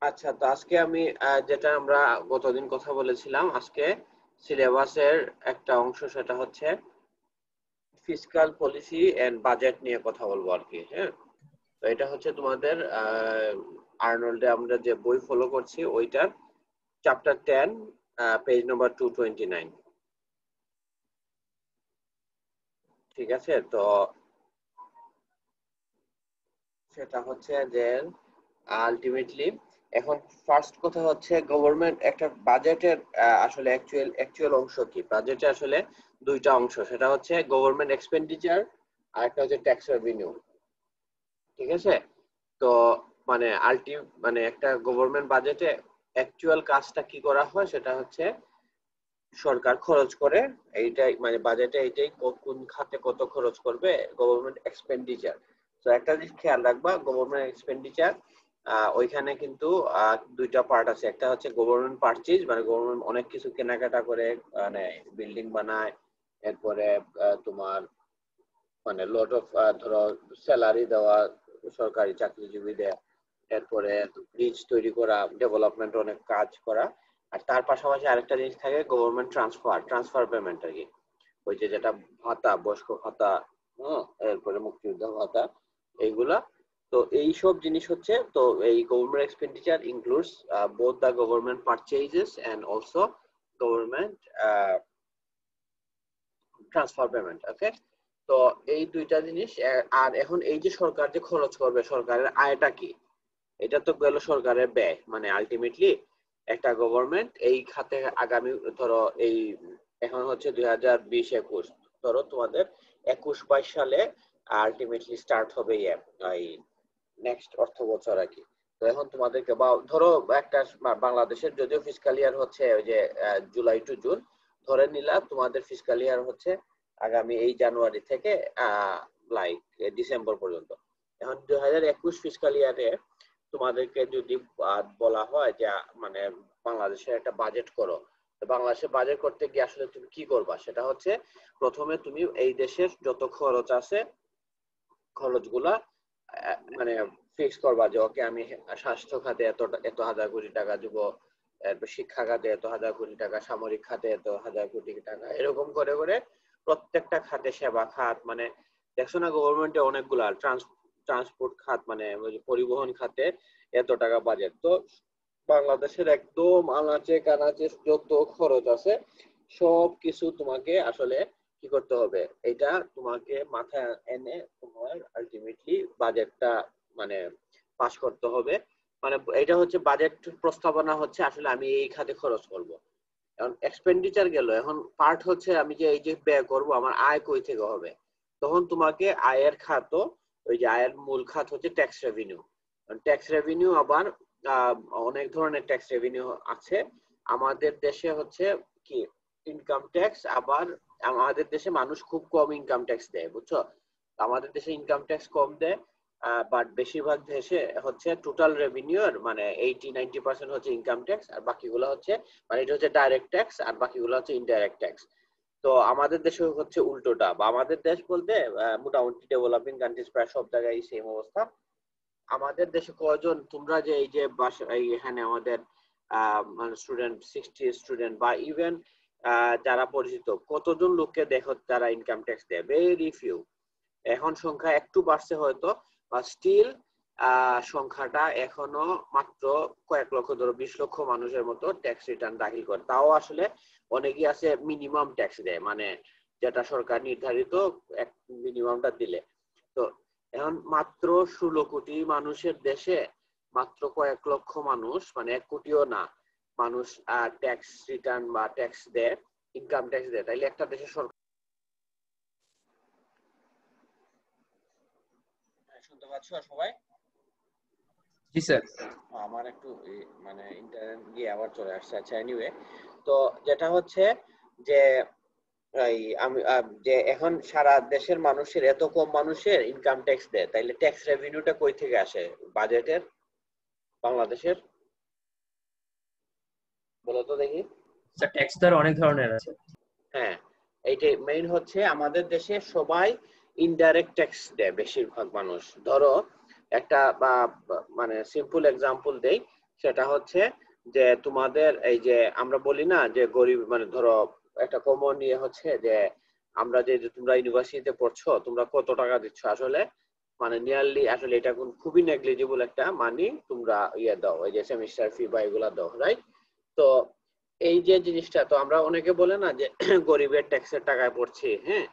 আচ্ছা, তো আজকে আমি যেটা আমরা গতদিন কথা বলেছিলাম, আজকে সিলেবাসের একটা অংশ, সেটা হচ্ছে ফিসকাল পলিসি এন্ড বাজেট নিয়ে কথা বলবো আর কি। হ্যাঁ, তো এটা হচ্ছে তোমাদের আর্নল্ডে আমরা যে বই ফলো করছি ওইটার চ্যাপ্টার 10, পেজ নাম্বার 229। ঠিক আছে, তো সেটা হচ্ছে যে আলটিমেটলি এখন ফার্স্ট কথা হচ্ছে গভর্নমেন্ট একটা বাজেটের আসলে অ্যাকচুয়াল অংশ কি। বাজেটে আসলে দুইটা অংশ, সেটা হচ্ছে গভর্নমেন্ট এক্সপেন্ডিচার আর একটা হচ্ছে ট্যাক্স রেভিনিউ। ঠিক আছে, তো মানে মানে একটা গভর্নমেন্ট বাজেটে অ্যাকচুয়াল কাজটা কি করা হয় সেটা হচ্ছে সরকার খরচ করে, এইটাই মানে বাজেটে এইটাই কোন খাতে কত খরচ করবে, গভর্নমেন্ট এক্সপেন্ডিচার। তো একটা জিনিস খেয়াল রাখবা, গভর্নমেন্ট এক্সপেন্ডিচার ওইখানে কিন্তু দুইটা পার্ট আছে। একটা হচ্ছে গভর্নমেন্ট পারচেজ, মানে গভর্নমেন্ট অনেক কিছু কেনাকাটা করে, মানে বিল্ডিং বানায়, এরপরে তোমার মানে লট অফ ধরো স্যালারি দেওয়া সরকারি চাকরিজীবীদের, এরপরে ব্রিজ তৈরি করা, ডেভেলপমেন্ট অনেক কাজ করা। আর তার পাশাপাশি আরেকটা জিনিস থাকে গভর্নমেন্ট ট্রান্সফার পেমেন্ট আর কি। ওই যে যেটা ভাতা, বয়স্ক ভাতা, হ্যাঁ, এরপরে মুক্তিযোদ্ধা ভাতা, এইগুলা। তো এই সব জিনিস হচ্ছে, তো এই government expenditure includes both the government purchases and also government transfer payment. Okay, তো এই দুইটা জিনিস। আর এখন এই যে সরকার যে খরচ করবে, সরকারের আয়টা কি, এটা তো গেল সরকারের ব্যয়। মানে আলটিমেটলি একটা গভর্নমেন্ট এই খাতে আগামী ধরো এই এখন হচ্ছে 2020-21, ধরো তোমাদের 21-22 সালে আলটিমেটলি স্টার্ট হবে এই নেক্সট অর্থ বছর আর কি। তো এখন তোমাদেরকে বা ধরো একটা বাংলাদেশের যদিও ফিসকাল ইয়ার হচ্ছে ওই যে জুলাই টু জুন, ধরে নিলাম তোমাদের ফিসকাল ইয়ার হচ্ছে আগামী এই জানুয়ারি থেকে লাইক ডিসেম্বর পর্যন্ত। এখন 2021 ফিসকাল ইয়ারে তোমাদেরকে যদি বলা হয় যে মানে বাংলাদেশের একটা বাজেট করো, তো বাংলাদেশের বাজেট করতে গিয়ে আসলে তুমি কি করবা, সেটা হচ্ছে প্রথমে তুমি এই দেশের যত খরচ আছে খরচগুলা মানে ফিক্স করবা যে ওকে আমি স্বাস্থ্য খাতে এত এত হাজার কোটি টাকা দিব, এরপর শিক্ষা খাতে এত হাজার কোটি টাকা, সামরিক খাতে এত হাজার কোটি টাকা, এরকম করে করে প্রত্যেকটা খাতে, সেবা খাত, মানে দেখছো না গভর্নমেন্টে অনেকগুলা ট্রান্সপোর্ট খাত, মানে পরিবহন খাতে এত টাকা বাজেট। তো বাংলাদেশের একদম আনাচে কানাচে যত খরচ আছে সব কিছু তোমাকে আসলে কি করতে হবে, এটা তোমাকে মাথায় এনে তোমার আলটিমেটলি বাজেটটা মানে পাস করতে হবে। মানে এটা হচ্ছে বাজেট প্রস্তাবনা, হচ্ছে আসলে আমি এই খাতে খরচ করব। এখন এক্সপেন্ডিচার গেল, এখন পার্ট হচ্ছে আমি যে এই যে ব্যয় করব আমার আয় কই থেকে হবে। তখন তোমাকে আয়ের খাত, ওই যে আয়ের মূল খাত হচ্ছে ট্যাক্স রেভিনিউ। ট্যাক্স রেভিনিউ আবার আহ, অনেক ধরনের ট্যাক্স রেভিনিউ আছে। আমাদের দেশে হচ্ছে কি ইনকাম ট্যাক্স, আবার আমাদের দেশে মানুষ খুব কম ইনকাম ট্যাক্স দেয়, বুঝছো। আমাদের দেশে ইনকাম ট্যাক্স কম দেয়, বাট বেশিরভাগ দেশে হচ্ছে টোটাল রেভিনিউর মানে 80-90% হচ্ছে ইনকাম ট্যাক্স, আর বাকিগুলো হচ্ছে মানে এটা হচ্ছে ডাইরেক্ট ট্যাক্স, আর বাকিগুলো হচ্ছে ইনডাইরেক্ট ট্যাক্স। তো আমাদের দেশে হচ্ছে উল্টোটা, বা আমাদের দেশ বলতে মোটামুটি ডেভেলপিং কান্ট্রিজ প্রায় সব জায়গায় সেম অবস্থা। আমাদের দেশে কয়জন তোমরা যে এই যে এখানে আমাদের মানে স্টুডেন্ট 60 স্টুডেন্ট বা ইভেন যারা পরিচিত কতজন লোককে দেখো যারা ইনকাম ট্যাক্স দেয়, ভেরি ফিউ। এখন সংখ্যা একটু বাড়ছে হয়তো, বা স্টিল সংখ্যাটা এখনো মাত্র কয়েক লক্ষ, ধরো 20 লক্ষ মানুষের মতো ট্যাক্স রিটার্ন দাখিল করে। তাও আসলে অনেকেই আছে মিনিমাম ট্যাক্স দেয়, মানে যেটা সরকার নির্ধারিত এক মিনিমামটা দিলে। তো এখন মাত্র 16 কোটি মানুষের দেশে মাত্র কয়েক লক্ষ মানুষ, মানে 1 কোটিও না মানুষ ট্যাক্স রিটার্ন বা ট্যাক্স দেয়, ইনকাম ট্যাক্স দেয়। তাইলে একটা দেশের সরকার, শুনতে পাচ্ছ সবাই? জি স্যার। আমার একটু মানে ইন্টারনেট গিয়ে আবার চলে আসছে। আচ্ছা, এনিওয়ে, তো যেটা হচ্ছে যে এই আমি যে এখন সারা দেশের মানুষের এত কম মানুষের ইনকাম ট্যাক্স দেয়, তাইলে ট্যাক্স রেভিনিউটা কই থেকে আসে বাজেটের বাংলাদেশের, বলো তো দেখি। স্যার ট্যাক্স তো আর অনেক ধরনের আছে। হ্যাঁ, এইটাই মেইন হচ্ছে আমাদের দেশে সবাই ইনডাইরেক্ট ট্যাক্স দেয় বেশিরভাগ মানুষ। ধরো একটা মানে সিম্পল এক্সাম্পল দেই, সেটা হচ্ছে যে তোমাদের এই যে আমরা বলি না যে গরিব মানে ধরো একটা কমন ইয়ে হচ্ছে যে আমরা যে তোমরা ইউনিভার্সিটিতে পড়ছো তোমরা কত টাকা দিচ্ছ আসলে মানে নিয়ারলি আসলে এটা খুবই নেগলিজিবল একটা মানি তোমরা ইয়ে দাও এই যে সেমিস্টার ফি বা এগুলা দাও, রাইট? তো এই যে জিনিসটা তো আমরা অনেকে বলে না যে গরিবের ট্যাক্সের টাকায় পড়ছি, হ্যাঁ,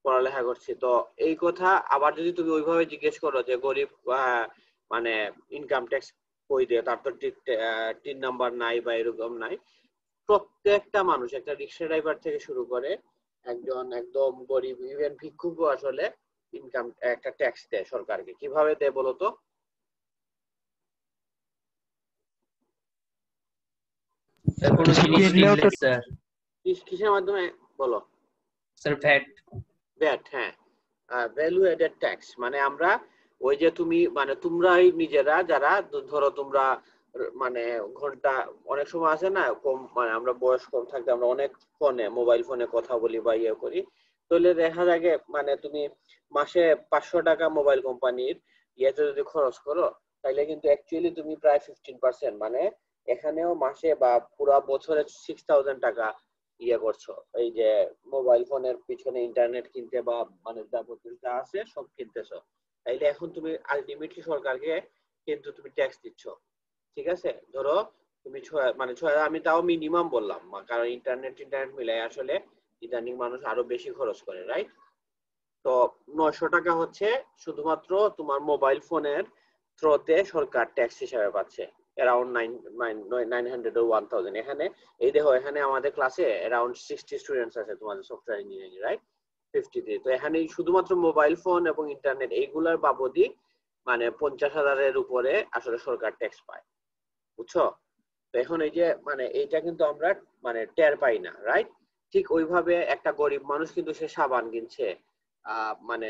পড়ালেখা করছি। তো এই কথা আবার যদি তুমি ওইভাবে জিজ্ঞেস করো যে গরিব মানে ইনকাম ট্যাক্স কই দিয়ে, তার তো ঠিক 3 নাম্বার নাই বা এরকম নাই। প্রত্যেকটা মানুষ একটা রিক্সা ড্রাইভার থেকে শুরু করে একজন একদম গরিব ইভেন ভিক্ষুকও আসলে ইনকাম একটা ট্যাক্স দেয় সরকারকে। কিভাবে দেয় বলো তো? কোনো জিনিস কিনলে স্যার। কিসের মাধ্যমে বলো? Sir VAT. ভ্যাট, হ্যাঁ, ভ্যালু এডেড ট্যাক্স। মানে আমরা ওই যে তুমি মানে তোমরাই নিজেরা যারা ধরো তোমরা মানে ঘন্টা অনেক সময় আছে না কম মানে আমরা বয়স কম থাকতে আমরা অনেক ফোনে মোবাইল ফোনে কথা বলি বা ইয়ে করি, তাহলে দেখা যায় মানে তুমি মাসে 500 টাকা মোবাইল কোম্পানির ইয়েতে যদি খরচ করো তাহলে কিন্তু অ্যাকচুয়ালি তুমি প্রায় 15% মানে এখানেও মাসে বা পুরো বছরে 6000 টাকা ইয়ে করছো এই যে মোবাইল ফোনের পিছনে ইন্টারনেট কিনতে বা মানে যাবতীয় যা আছে সব কিনতেছো। তাইলে এখন তুমি আলটিমেটলি সরকারকে কিন্তু তুমি ট্যাক্স দিচ্ছ, ঠিক আছে? ধরো তুমি মানে 6 আমি তাও মিনিমাম বললাম কারণ ইন্টারনেট মিলাই আসলে ইদানিং মানুষ আরো বেশি খরচ করে, রাইট? তো 900 টাকা হচ্ছে শুধুমাত্র তোমার মোবাইল ফোনের থ্রোতে সরকার ট্যাক্স হিসাবে পাচ্ছে, অ্যারাউন্ড 900 or 1000। এখানে এই দেখো এখানে আমাদের ক্লাসে অ্যারাউন্ড 60 স্টুডেন্টস আছে তোমাদের সফটওয়্যার ইঞ্জিনিয়ারিং, রাইট? 53। তো এখানে শুধুমাত্র মোবাইল ফোন এবং ইন্টারনেট এইগুলোর বাবদই মানে 50,000-এর উপরে আসলে সরকার ট্যাক্স পায়, বুঝছো? তো এখন এই যে মানে এইটা কিন্তু আমরা মানে টের পাই না, রাইট? ঠিক ওইভাবে একটা গরিব মানুষ কিন্তু সে সাবান কিনছে মানে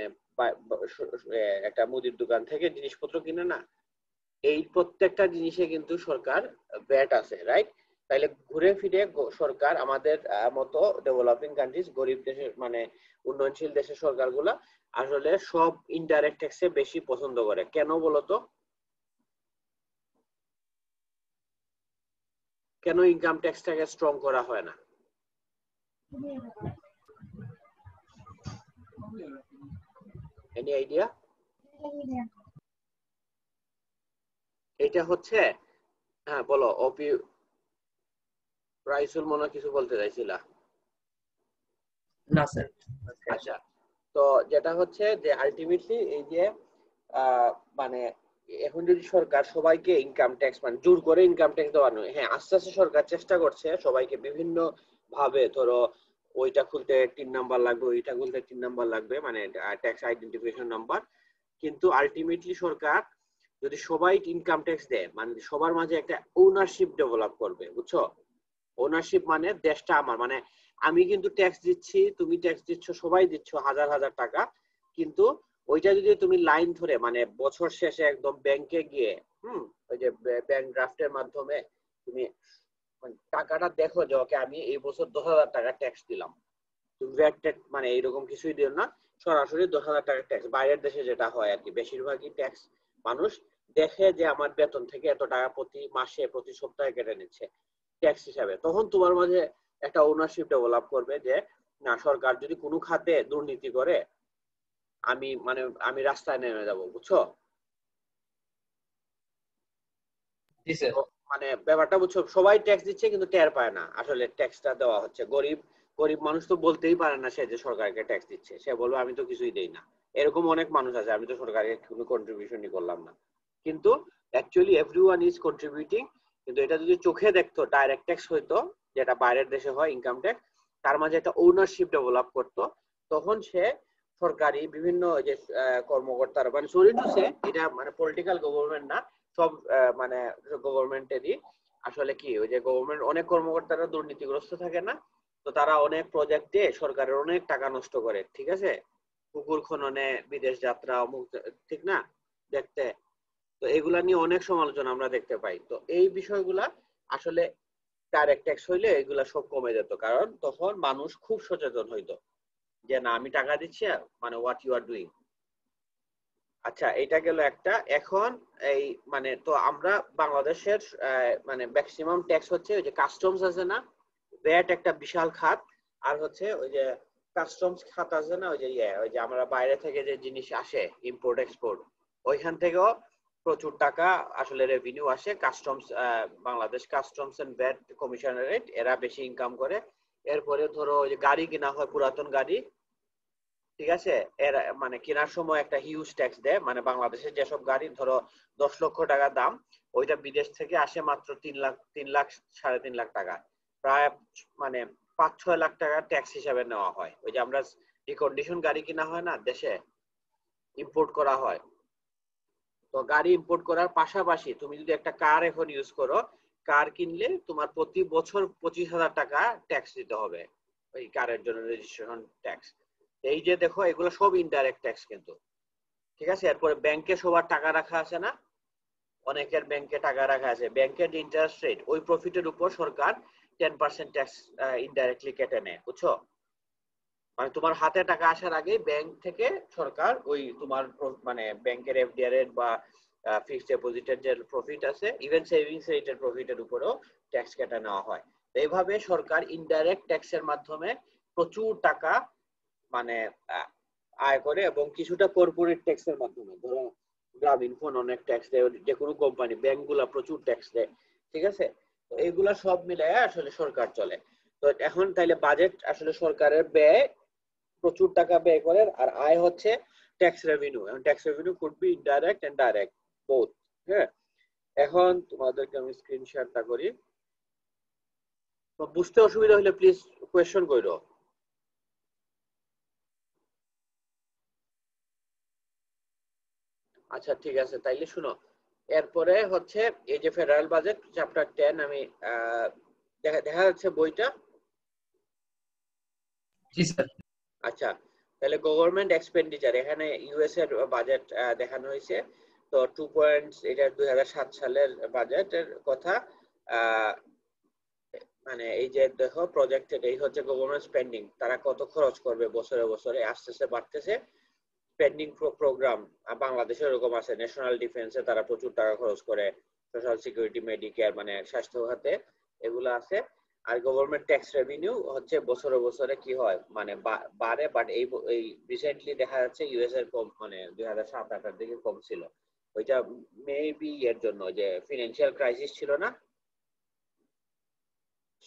একটা মুদির দোকান থেকে জিনিসপত্র কিনে না, এই প্রত্যেকটা জিনিসে কিন্তু সরকার ভ্যাট আছে, রাইট? তাইলে ঘুরে ফিরে সরকার আমাদের মতো ডেভেলপিং কান্ট্রিজ গরিব দেশের মানে উন্নয়নশীল দেশের সরকারগুলা আসলে সব ইনডাইরেক্ট ট্যাক্সে বেশি পছন্দ করে। কেন বলতো? কেন ইনকাম ট্যাক্সটাকে স্ট্রং করা হয় না? Any idea? এটা হচ্ছে হ্যাঁ বলো অপি রাইসুল মনে হয় কিছু বলতে চাইছিলা। না স্যার। আচ্ছা, তো যেটা হচ্ছে যে আলটিমেটলি এই যে মানে এখন যদি সরকার সবাইকে ইনকাম ট্যাক্স মানে জোর করে ইনকাম ট্যাক্স দেওয়া নয়, হ্যাঁ আস্তে আস্তে সরকার চেষ্টা করছে সবাইকে বিভিন্ন ভাবে ধরো ওইটা খুলতে 3 নাম্বার লাগবে ওইটা খুলতে 3 নাম্বার লাগবে মানে ট্যাক্স আইডেন্টিফিকেশন নাম্বার। কিন্তু আলটিমেটলি সরকার যদি সবাই ইনকাম ট্যাক্স দেয় মানে সবার মাঝে একটা ওনারশিপ ডেভেলপ করবে, বুঝছো? ওনারশিপ মানে দেশটা আমার, মানে আমি কিন্তু ট্যাক্স দিচ্ছি তুমি ট্যাক্স দিচ্ছ সবাই দিচ্ছ হাজার হাজার টাকা, কিন্তু ওইটা যদি তুমি লাইন ধরে মানে বছর শেষে একদম ব্যাংকে গিয়ে ওই যে ব্যাংক ড্রাফটের মাধ্যমে তুমি টাকাটা দেখো যে ওকে আমি এই বছর 10,000 টাকা ট্যাক্স দিলাম, তুমি ভ্যাট মানে এইরকম কিছুই দিও না, সরাসরি 10,000 টাকা ট্যাক্স। বাইরের দেশে যেটা হয় আর কি বেশিরভাগই ট্যাক্স মানুষ দেখে যে আমার বেতন থেকে এত টাকা প্রতি মাসে প্রতি সপ্তাহে কেটে নিচ্ছে ট্যাক্স হিসাবে, তখন তোমার মাঝে একটা ওনারশিপ ডেভেলপ করবে যে না সরকার যদি কোনো খাতে দুর্নীতি করে আমি মানে আমি রাস্তায় নেমে যাব, বুঝছো? জি স্যার। মানে ব্যাপারটা বুঝছো সবাই ট্যাক্স দিচ্ছে কিন্তু টের পায় না আসলে ট্যাক্সটা দেওয়া হচ্ছে। গরিব গরিব মানুষ তো বলতেই পারে না সে যে সরকারকে ট্যাক্স দিচ্ছে, সে বলবে আমি তো কিছুই দেই না। এরকম অনেক মানুষ আছে আমি তো সরকারকে কোনো কন্ট্রিবিউশনই করলাম না, কিন্তু অ্যাকচুয়ালি এভরিওয়ান ইজ কন্ট্রিবিউটিং। কিন্তু এটা যদি চোখে দেখতো ডাইরেক্ট ট্যাক্স হইতো যেটা বাইরের দেশে হয় ইনকাম ট্যাক্স, তার মাঝে একটা ওনারশিপ ডেভেলপ করতো, তখন সে সরকারি বিভিন্ন যে কর্মকর্তারা মানে সরি টু সে এটা মানে পলিটিক্যাল গভর্নমেন্ট না, সব মানে গভর্নমেন্টেরই আসলে কি ওই যে গভর্নমেন্ট অনেক কর্মকর্তারা দুর্নীতিগ্রস্ত থাকে না, তো তারা অনেক প্রজেক্টে সরকারের অনেক টাকা নষ্ট করে, ঠিক আছে? পুকুর খননে বিদেশ যাত্রা অমুক, ঠিক না দেখতে? তো এগুলা নিয়ে অনেক সমালোচনা আমরা দেখতে পাই। তো এই বিষয়গুলা আসলে ডাইরেক্ট ট্যাক্স হইলে এগুলা সব কমে যেত, কারণ তখন মানুষ খুব সচেতন হইতো যে না আমি টাকা দিচ্ছি মানে হোয়াট ইউ আর ডুইং। আচ্ছা, এটা গেল একটা। এখন এই মানে তো আমরা বাংলাদেশের মানে ম্যাক্সিমাম ট্যাক্স হচ্ছে ওই যে কাস্টমস আছে না, ভ্যাট একটা বিশাল খাত, আর হচ্ছে ওই যে কাস্টমস খাত আছে না, ওই যে ওই যে আমরা বাইরে থেকে যে জিনিস আসে ইম্পোর্ট এক্সপোর্ট, ওইখান থেকেও প্রচুর টাকা আসলে রেভিনিউ আসে। Customs Bangladesh customs and VAT commissionerate এরা বেশি ইনকাম করে। এরপরে ধরো ওই যে গাড়ি কেনা হয়, পুরাতন গাড়ি, ঠিক আছে, এর মানে কেনার সময় একটা হিউজ ট্যাক্স দেয়। মানে বাংলাদেশের যেসব গাড়ি ধরো 10 লক্ষ টাকা দাম, ওইটা বিদেশ থেকে আসে মাত্র 3 লাখ 3.5 লাখ টাকা, প্রায় মানে 5-6 লাখ টাকা ট্যাক্স হিসাবে নেওয়া হয়। ওই যে আমরা রিকন্ডিশন গাড়ি কিনা হয় না দেশে, ইম্পোর্ট করা হয়, তো গাড়ি ইম্পোর্ট করার পাশাপাশি তুমি যদি একটা কার এখন ইউজ করো, কার কিনলে তোমার প্রতি বছর 25,000 টাকা ট্যাক্স দিতে হবে ওই কারের জন্য, রেজিস্ট্রেশন ট্যাক্স। এই যে দেখো এগুলো সব ইনডাইরেক্ট ট্যাক্স কিন্তু, ঠিক আছে। এরপরে ব্যাংকে সবার টাকা রাখা আছে না, অনেকের ব্যাংকে টাকা রাখা আছে, ব্যাংকের যে ইন্টারেস্ট রেট, ওই প্রফিটের উপর সরকার 10% ট্যাক্স ইনডাইরেক্টলি কেটে নেয়, বুঝছো? মানে তোমার হাতে টাকা আসার আগে ব্যাংক থেকে সরকার ওই তোমার মানে ব্যাংকের এফডিআর এর বা ফিক্সড ডিপোজিটের যে প্রফিট আছে, ইভেন সেভিংস রেটের প্রফিটের উপরও ট্যাক্স কেটে নেওয়া হয়। এইভাবে সরকার ইনডাইরেক্ট ট্যাক্সের মাধ্যমে প্রচুর টাকা মানে আয় করে, এবং কিছুটা কর্পোরেট ট্যাক্সের মাধ্যমে, ধরো গ্রামীণ ফোন অনেক ট্যাক্স দেয়, যে কোনো কোম্পানি, ব্যাংকগুলা প্রচুর ট্যাক্স দেয়, ঠিক আছে। তো এগুলা সব মিলায় আসলে সরকার চলে। তো এখন তাইলে বাজেট আসলে সরকারের ব্যয়, প্রচুর টাকা ব্যয় করে, আর আয় হচ্ছে ট্যাক্স রেভিনিউ। এবং tax revenue could be indirect and direct both. হ্যাঁ, এখন তোমাদেরকে আমি স্ক্রিন শেয়ারটা করি, তো বুঝতে অসুবিধা হলে প্লিজ কোয়েশ্চন করো। আচ্ছা ঠিক আছে, তাইলে শুনো। এরপরে হচ্ছে এই যে ফেডারেল বাজেট চ্যাপ্টার 10, আমি দেখা যাচ্ছে বইটা? জি স্যার। আচ্ছা, তাহলে গভর্নমেন্ট এক্সপেন্ডিচার, এখানে ইউএস এর বাজেট দেখানো হয়েছে। তো 2 পয়েন্টস, এটা 2007 সালের বাজেটের কথা। মানে এই যে দেখো প্রজেক্টেড, এই হচ্ছে গভর্নমেন্ট স্পেন্ডিং, তারা কত খরচ করবে বছরে বছরে, আস্তে আস্তে বাড়তেছে স্পেন্ডিং প্রোগ্রাম। বাংলাদেশে এরকম আছে, ন্যাশনাল ডিফেন্সে তারা প্রচুর টাকা খরচ করে, সোশ্যাল সিকিউরিটি, মেডিকেয়ার, মানে স্বাস্থ্য খাতে এগুলো আছে। আর গভর্নমেন্ট ট্যাক্স রেভিনিউ হচ্ছে বছরে বছরে কি হয়, মানে বাড়ে, বাট এই রিসেন্টলি দেখা যাচ্ছে ইউএস এর কম, মানে 2007-08 দিকে কম ছিল। ওইটা মেবি এর জন্য যে ফিনান্সিয়াল ক্রাইসিস ছিল না,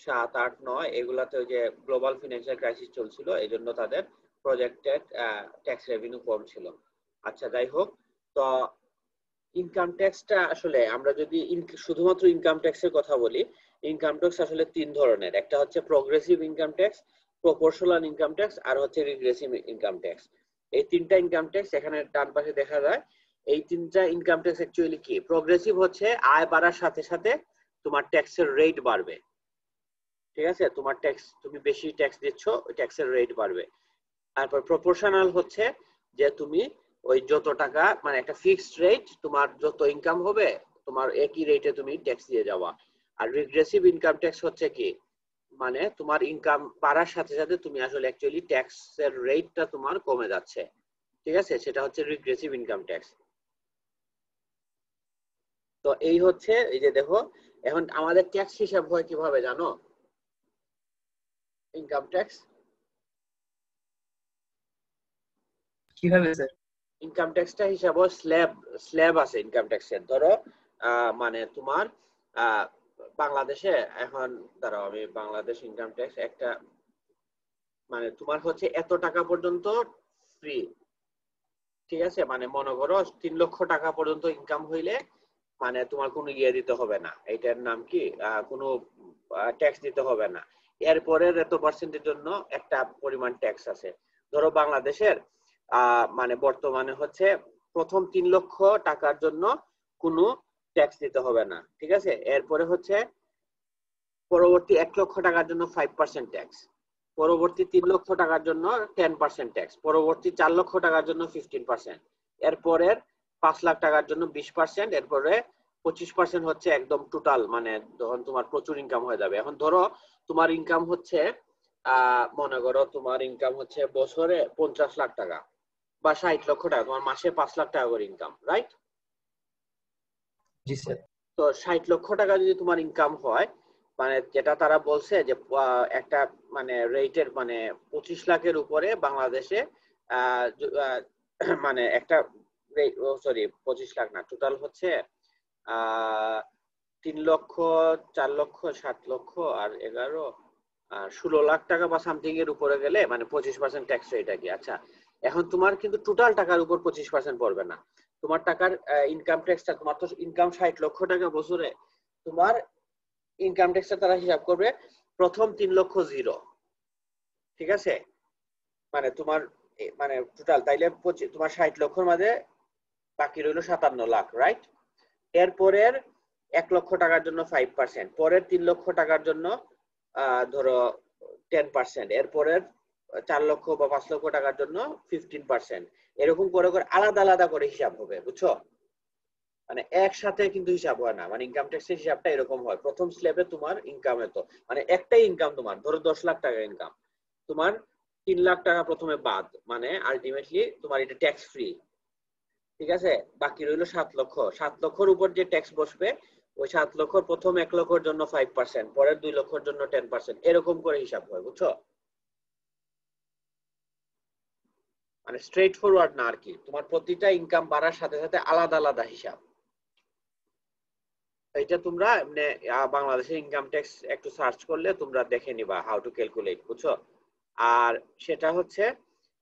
7, 8, 9 এগুলাতে, ওই যে গ্লোবাল ফিনান্সিয়াল ক্রাইসিস চলছিল, এই জন্য তাদের প্রজেক্টেড ট্যাক্স রেভিনিউ কম ছিল। আচ্ছা যাই হোক, তো ইনকাম ট্যাক্সটা আসলে আমরা যদি শুধুমাত্র ইনকাম ট্যাক্সের কথা বলি, ইনকাম ট্যাক্স আসলে 3 ধরনের। একটা হচ্ছে progressive income tax, proportional income tax, আর হচ্ছে রিগ্রেসিভ ইনকাম ট্যাক্স। এই 3টা ইনকাম ট্যাক্স এখানে ডান পাশে দেখা যায়। এই 3টা ইনকাম ট্যাক্স অ্যাকচুয়ালি কি? প্রগ্রেসিভ হচ্ছে আয় বাড়ার সাথে সাথে তোমার ট্যাক্সের রেট বাড়বে, ঠিক আছে, তোমার ট্যাক্স, তুমি বেশি ট্যাক্স দিচ্ছ, ওই ট্যাক্সের রেট বাড়বে। তারপর প্রপোর্শনাল হচ্ছে যে তুমি ওই যত টাকা, মানে একটা ফিক্সড রেট, তোমার যত ইনকাম হবে তোমার একই রেটে তুমি ট্যাক্স দিয়ে যাওয়া। আর রিগ্রেসিভ ইনকাম ট্যাক্স হচ্ছে কি, মানে তোমার ইনকাম বাড়ার সাথে সাথে তুমি আসলে অ্যাকচুয়ালি ট্যাক্সের রেটটা তোমার কমে যাচ্ছে, ঠিক আছে, সেটা হচ্ছে রিগ্রেসিভ ইনকাম ট্যাক্স। তো এই হচ্ছে, এই যে দেখো, এখন আমাদের ট্যাক্স হিসাব হয় কিভাবে জানো? ইনকাম ট্যাক্স, কিভাবে স্যার? ইনকাম ট্যাক্সটা হিসাব স্ল্যাব আছে ইনকাম ট্যাক্সের। ধরো মানে তোমার বাংলাদেশে এখন, ধরো আমি বাংলাদেশ ইনকাম ট্যাক্স একটা, মানে তোমার হচ্ছে এত টাকা পর্যন্ত ফ্রি, ঠিক আছে, মানে মনে করো 3 লক্ষ টাকা পর্যন্ত ইনকাম হইলে মানে তোমার কোনো ইয়ে দিতে হবে না, এইটার নাম কি, কোনো ট্যাক্স দিতে হবে না। এরপরের এত পার্সেন্টের জন্য একটা পরিমাণ ট্যাক্স আছে। ধরো বাংলাদেশের মানে বর্তমানে হচ্ছে প্রথম 3 লক্ষ টাকার জন্য কোনো ট্যাক্স দিতে হবে না, ঠিক আছে। এরপরে হচ্ছে পরবর্তী 1 লক্ষ টাকার জন্য 5% ট্যাক্স, পরবর্তী 3 লক্ষ টাকার জন্য 10% ট্যাক্স, পরবর্তী 4 লক্ষ টাকার জন্য 15%, এরপরের 5 লাখ টাকার জন্য 20%, এরপরে 25% হচ্ছে একদম টোটাল, মানে যখন তোমার প্রচুর ইনকাম হয়ে যাবে। এখন ধরো তোমার ইনকাম হচ্ছে মনে করো তোমার ইনকাম হচ্ছে বছরে 50 লাখ টাকা, বা 60 লক্ষ টাকা, তোমার মাসে 5 লাখ টাকা করে ইনকাম, রাইট? জি স্যার। তো 60 লক্ষ টাকা যদি তোমার ইনকাম হয়, মানে যেটা তারা বলছে যে একটা মানে রেটের মানে 25 লাখের উপরে বাংলাদেশে মানে একটা সরি 25 লাখ না, টোটাল হচ্ছে 3 লক্ষ 4 লক্ষ 7 লক্ষ আর 11 আর 16 লাখ টাকা বা সামথিং এর উপরে গেলে মানে 25% ট্যাক্স রেট আর কি। আচ্ছা, এখন তোমার কিন্তু টোটাল টাকার উপর 25% পড়বে না, তোমার টাকার ইনকাম ট্যাক্সটা, তোমার তো ইনকাম 60 লক্ষ টাকা বছরে, তোমার ইনকাম ট্যাক্সটা তারা হিসাব করবে প্রথম 3 লক্ষ জিরো, ঠিক আছে? মানে তোমার মানে টোটাল তাইলে তোমার 60 লক্ষর মাঝে বাকি রইল 57 লাখ, রাইট? এরপরের 1 লক্ষ টাকার জন্য 5%, পরের 3 লক্ষ টাকার জন্য ধরো 10%, এরপরের 4 লক্ষ বা 5 লক্ষ টাকার জন্য 15%, এরকম করে করে আলাদা আলাদা করে হিসাব হবে, বুঝছো? মানে একসাথে কিন্তু হিসাব হয় না, মানে ইনকাম ট্যাক্সের হিসাবটা এরকম হয়, প্রথম স্ল্যাবে তোমার ইনকাম এত, মানে একটাই ইনকাম তোমার ধরো 10 লাখ টাকা ইনকাম, তোমার 3 লাখ টাকা প্রথমে বাদ, মানে আলটিমেটলি তোমার এটা ট্যাক্স ফ্রি, ঠিক আছে? বাকি রইলো 7 লক্ষ, 7 লক্ষর উপর যে ট্যাক্স বসবে ওই 7 লক্ষর প্রথম 1 লক্ষর জন্য 5%, পরের 2 লক্ষর জন্য 10%, এরকম করে হিসাব হয়, বুঝছো? মানে স্ট্রেট ফরওয়ার্ড না আর কি, তোমার প্রতিটা ইনকাম বাড়ার সাথে সাথে আলাদা আলাদা হিসাব। এটা তোমরা মানে বাংলাদেশের ইনকাম ট্যাক্স একটু সার্চ করলে তোমরা দেখে নিবা হাউ টু ক্যালকুলেট, বুঝছো? আর সেটা হচ্ছে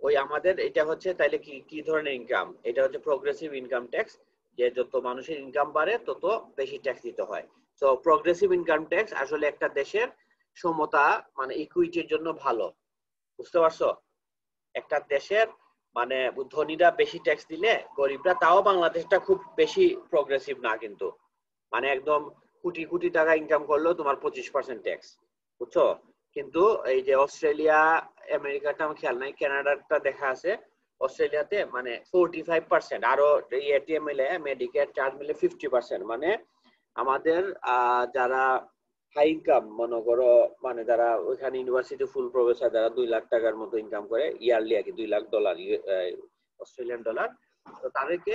ওই আমাদের এটা হচ্ছে তাইলে কি কি ধরনের ইনকাম, এটা হচ্ছে প্রোগ্রেসিভ ইনকাম ট্যাক্স, যে যত মানুষের ইনকাম বাড়ে তত বেশি ট্যাক্স দিতে হয়। তো প্রোগ্রেসিভ ইনকাম ট্যাক্স আসলে একটা দেশের সমতা মানে ইকুইটির জন্য ভালো, বুঝতে পারছো? একটা দেশের মানে ধনীরা বেশি ট্যাক্স দিলে গরিবরা, তাও বাংলাদেশটা খুব বেশি প্রোগ্রেসিভ না কিন্তু, মানে একদম কোটি কোটি টাকা ইনকাম করলেও তোমার 25% ট্যাক্স, বুঝছো? কিন্তু এই যে অস্ট্রেলিয়া আমেরিকাটা আমার খেয়াল নাই, কানাডাটা দেখা আছে, অস্ট্রেলিয়াতে মানে 45%, আরো এটিএম মিলে মেডিকেল চার্জ মিলে 50%, মানে আমাদের যারা হাই ইনকাম মনে করো, মানে যারা ওইখানে ইউনিভার্সিটি ফুল প্রফেসর, যারা 2 লাখ টাকার মতো ইনকাম করে ইয়ারলি আর কি, 2 লাখ ডলার অস্ট্রেলিয়ান ডলার, তো তাদেরকে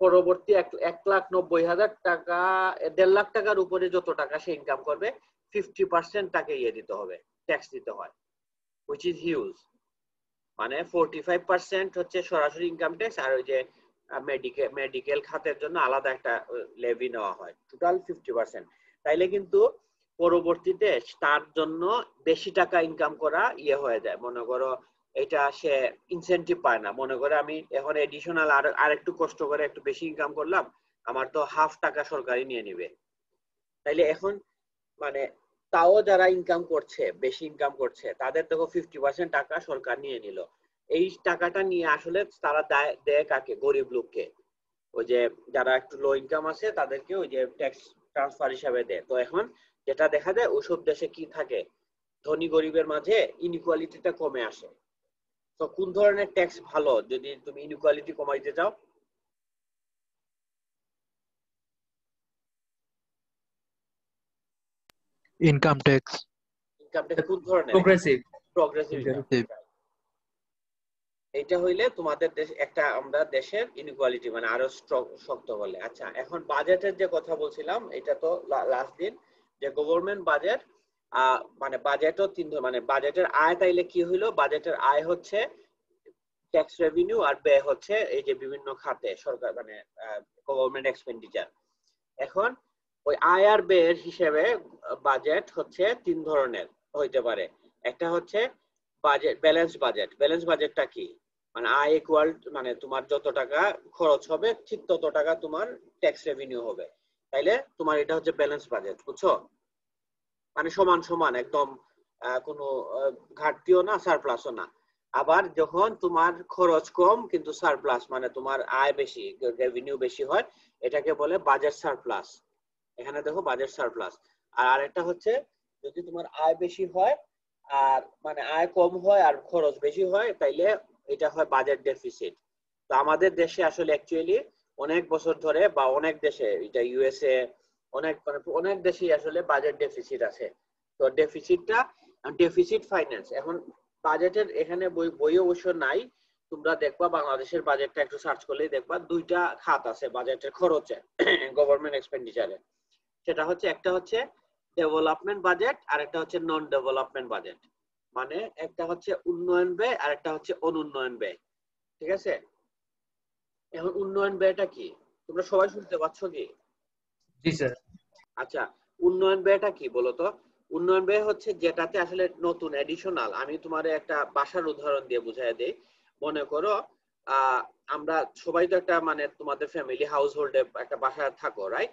পরবর্তী 1,90,000 টাকা 1.5 লাখ টাকার উপরে যত টাকা সে ইনকাম করবে 50% তাকে দিতে হবে, ট্যাক্স দিতে হয়, which is huge। মানে 45% হচ্ছে সরাসরি ইনকাম ট্যাক্স, আর ওই যে মেডিকেল খাতের জন্য আলাদা একটা লেভি নেওয়া হয়, টোটাল 50%। তাইলে কিন্তু পরবর্তীতে তার জন্য বেশি টাকা ইনকাম করা হয়ে যায়, মনে করো এটা সে ইনসেনটিভ পায় না, মনে করে আমি এখন এডিশনাল আর একটু কষ্ট করে একটু বেশি ইনকাম করলাম, আমার তো হাফ টাকা সরকারি নিয়ে নিবে। তাইলে এখন মানে তাও যারা ইনকাম করছে, বেশি ইনকাম করছে, তাদের দেখো 50% টাকা সরকার নিয়ে নিল, এই টাকাটা নিয়ে আসলে তারা দেয় কাকে? গরিব লোককে, ওই যে যারা একটু লো ইনকাম আছে তাদেরকে ওই যে ট্যাক্স ট্রান্সফার হিসাবে দেয়। তো এখন যেটা দেখা যায় ওইসব দেশে কি থাকে, ধনী গরিবের মাঝে ইনইকুয়ালিটিটা কমে আসে। তো কোন ধরনের ট্যাক্স ভালো যদি তুমি ইনইকুয়ালিটি কমাইতে চাও? Income tax. ইনকাম ট্যাক্স কোন ধরনের? প্রোগ্রেসিভ। Progressive income. এটা হইলে তোমাদের দেশ একটা আমরা দেশের ইনইকুয়ালিটি মানে আরো শক্ত বলে। আচ্ছা, এখন বাজেটের যে কথা বলছিলাম, এটা তো লাস্ট দিন যে গভর্নমেন্ট বাজেট, মানে বাজেটও মানে বাজেটের আয় তাইলে কি হইলো, বাজেটের আয় হচ্ছে ট্যাক্স রেভিনিউ আর ব্যয় হচ্ছে এই যে বিভিন্ন খাতে সরকার মানে গভর্নমেন্ট এক্সপেন্ডিচার। এখন ওই আয় আর ব্যয়ের হিসেবে বাজেট হচ্ছে 3 ধরনের হইতে পারে। একটা হচ্ছে বাজেট ব্যালেন্স বাজেট। ব্যালেন্স বাজেটটা কি? মানে আয় ইকুয়াল মানে তোমার যত টাকা খরচ হবে ঠিক তত টাকা তোমার ট্যাক্স রেভিনিউ হবে, তাইলে তোমার এটা হচ্ছে ব্যালেন্স বাজেট, বুঝছো? মানে সমান সমান একদম কোনো ঘাটতিও না সারপ্লাসও না। আবার যখন তোমার খরচ কম কিন্তু সারপ্লাস মানে তোমার আয় বেশি, রেভিনিউ বেশি হয়, এটাকে বলে বাজেট সারপ্লাস। এখানে দেখো বাজেট সারপ্লাস। আর আরেকটা হচ্ছে যদি তোমার আয় বেশি হয় আর মানে আয় কম হয় আর খরচ বেশি হয়, তাইলে এটা হয় বাজেট ডেফিসিট। তো আমাদের দেশে আসলে অ্যাকচুয়ালি অনেক বছর ধরে বা অনেক দেশে, এটা ইউএসএ অনেক মানে অনেক দেশেই আসলে বাজেট ডেফিসিট আছে। তো ডেফিসিটটা ডেফিসিট ফাইন্যান্স। এখন বাজেটের এখানে বই অবশ্য নাই, তোমরা দেখবা বাংলাদেশের বাজেটটা একটু সার্চ করলেই দেখবা দুইটা খাত আছে বাজেটের খরচে, গভর্নমেন্ট এক্সপেন্ডিচারে। সেটা হচ্ছে একটা হচ্ছে ডেভেলপমেন্ট বাজেট আর একটা হচ্ছে নন ডেভেলপমেন্ট বাজেট। মানে একটা হচ্ছে উন্নয়ন ব্যয় আর একটা হচ্ছে অনুন্নয়ন ব্যয়। ঠিক আছে? এখন উন্নয়ন ব্যয়টা কি তোমরা সবাই শুনতে পাচ্ছ কি? জি স্যার। আচ্ছা, উন্নয়ন ব্যয়টা কি বলতো? উন্নয়ন ব্যয় হচ্ছে যেটাতে আসলে নতুন এডিশনাল, আমি তোমার একটা বাসার উদাহরণ দিয়ে বুঝাই দেই। মনে করো আমরা সবাই তো একটা মানে তোমাদের ফ্যামিলি হাউস হোল্ডে একটা বাসায় থাকো, রাইট?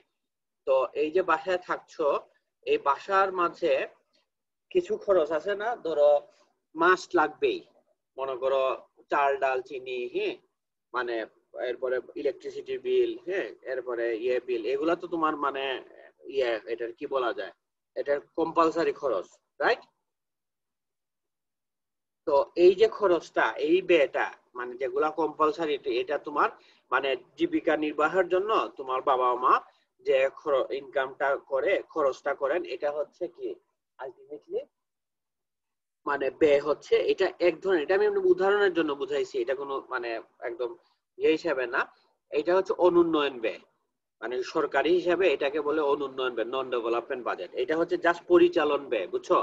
তো এই যে বাসায় থাকছো, এই বাসার মাঝে কিছু খরচ আছে না, ধরো মাস্ট লাগবেই। মনে করো চাল ডাল চিনি, হ্যাঁ, মানে এরপরে ইলেকট্রিসিটি বিল, হ্যাঁ, এরপরে বিল, এগুলা তো তোমার মানে এটার কি বলা যায়, এটার কম্পালসারি খরচ, রাইট? তো এই যে খরচটা, এই ব্যয়টা মানে যেগুলা কম্পালসারি, এটা তোমার মানে জীবিকা নির্বাহের জন্য তোমার বাবা মা যে ইনকামটা করে, খরচটা করেন, এটা হচ্ছে কি আলটিমেটলি মানে ব্যয় হচ্ছে। এটা এক ধরনের, এটা আমি উদাহরণের জন্য বুঝাইছি, এটা কোনো মানে একদম ইয়ে হিসাবে না। এটা হচ্ছে অনুন্নয়ন ব্যয়, মানে সরকারি হিসাবে এটাকে বলে অনুন্নয়ন ব্যয়, নন ডেভেলপমেন্ট বাজেট। এটা হচ্ছে জাস্ট পরিচালন ব্যয়, বুঝছো?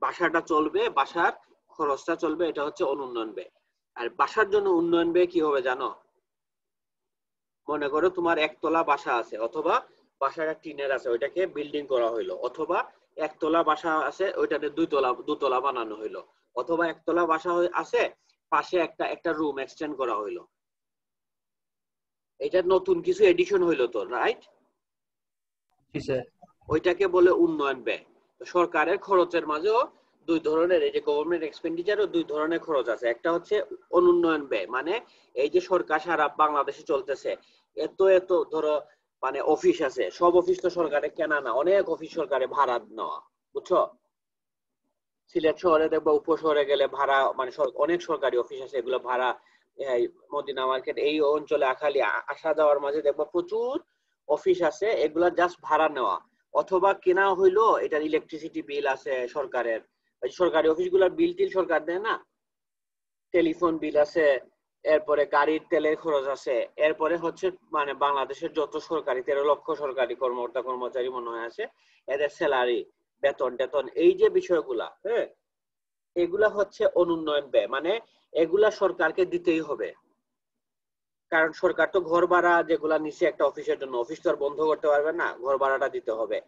বাসাটা চলবে, বাসার খরচটা চলবে, এটা হচ্ছে অনুন্নয়ন ব্যয়। আর বাসার জন্য উন্নয়ন ব্যয় কি হবে জানো? মনে করো তোমার একতলা বাসা আছে, অথবা বাসাটা টিনের আছে, ওইটাকে বিল্ডিং করা হইলো, অথবা একতলা বাসা আছে ওইটাতে দুতলা বানানো হইলো, অথবা একতলা বাসা আছে পাশে একটা একটা রুম এক্সটেন্ড করা হইলো, এটা নতুন কিছু এডিশন হইলো তো, রাইট? জি স্যার। ওইটাকে বলে উন্নয়ন ব্যয়। সরকারের খরচের মাঝেও দুই ধরনের, এই যে গভর্নমেন্ট এক্সপেন্ডিচারও দুই ধরনের খরচ আছে। একটা হচ্ছে অনুন্নয়ন ব্যয়, মানে এই যে সরকার সারা বাংলাদেশে চলতেছে, এত এত ধরো মানে অফিস আছে, সব অফিস তো সরকারে কেনা না, অনেক অফিস সরকারে ভাড়া নেওয়া, বুঝছো? সিলেট শহরে দেখবা, উপশহরে গেলে ভাড়া মানে অনেক সরকারি অফিস আছে, এগুলো ভাড়া। মদিনা মার্কেট এই অঞ্চলে আখালি আসা যাওয়ার মাঝে দেখবা প্রচুর অফিস আছে, এগুলা জাস্ট ভাড়া নেওয়া, অথবা কেনা হইলো। এটার ইলেকট্রিসিটি বিল আছে সরকারের, সরকারি অফিসগুলোর বিল টিল সরকার দেয় না, টেলিফোন বিল আছে, এরপরে গাড়ির তেলের খরচ আছে, এরপরে হচ্ছে মানে বাংলাদেশের যত সরকারি 13 লক্ষ সরকারি কর্মকর্তা কর্মচারী মনে হয় আছে, এদের স্যালারি, বেতন টেতন, এই যে বিষয়গুলা, হ্যাঁ, এগুলা হচ্ছে অনুন্নয়ন ব্যয়। মানে এগুলা সরকারকে দিতেই হবে, কারণ সরকার তো ঘর ভাড়া যেগুলা নিচে একটা অফিসের জন্য, অফিস তো আর বন্ধ করতে পারবে না, ঘর ভাড়াটা দিতে হবে।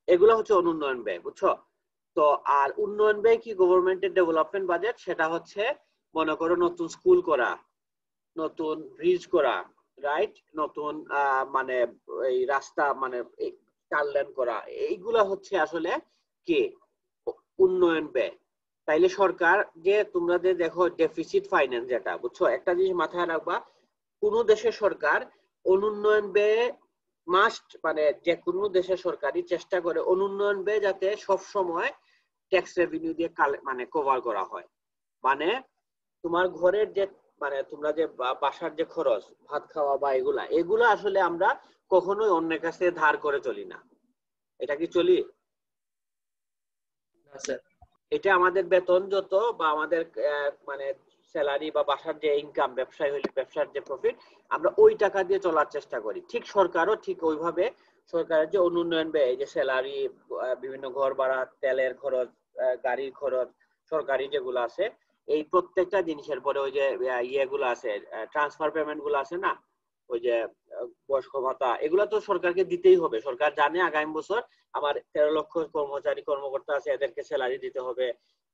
এগুলা হচ্ছে অনুন্নয়ন ব্যয়, বুঝছো? তো আর উন্নয়ন ব্যয় কি গভর্নমেন্টের ডেভেলপমেন্ট বাজেট, সেটা হচ্ছে মনে করো নতুন স্কুল করা, নতুন ব্রিজ করা, রাইট, নতুন মানে এই রাস্তা মানে চার লেন করা, এইগুলা হচ্ছে আসলে কি উন্নয়ন ব্যয়। তাইলে সরকার যে তোমরা যে দেখো ডেফিসিট ফাইন্যান্স, যেটা বুঝছো, একটা জিনিস মাথায় রাখবা, কোন দেশের সরকার অনুন্নয়ন ব্যয় মাস্ট, মানে যে কোনো দেশের সরকারই চেষ্টা করে অনুন্নয়ন ব্যয় যাতে সব সময় ট্যাক্স রেভিনিউ দিয়ে মানে কভার করা হয়। মানে তোমার ঘরের যে মানে তোমরা যে বাসার যে খরচ, ভাত খাওয়া বা এগুলা এগুলা আসলে আমরা কখনোই অন্যের কাছে ধার করে চলি না। এটা কি চলি? না স্যার। এটা আমাদের বেতন যত বা আমাদের মানে স্যালারি বা বাসার যে ইনকাম, ব্যবসায় হইলে ব্যবসার যে প্রফিট, আমরা ওই টাকা দিয়ে চলার চেষ্টা করি। ঠিক সরকারও ঠিক ওইভাবে সরকারের যে অনুন্নয়ন ব্যয়, যে স্যালারি, বিভিন্ন ঘর ভাড়া, তেলের খরচ, গাড়ির খরচ, সরকারি যেগুলো আছে, এই প্রত্যেকটা জিনিসের পরে ওই যে ইয়েগুলো আছে, ট্রান্সফার পেমেন্ট গুলো আছে না, ওই যে বয়স্ক ভাতা, এগুলো তো সরকারকে দিতেই হবে। সরকার জানে আগামী বছর আমার 13 লক্ষ কর্মচারী কর্মকর্তা আছে, এদেরকে স্যালারি দিতে হবে,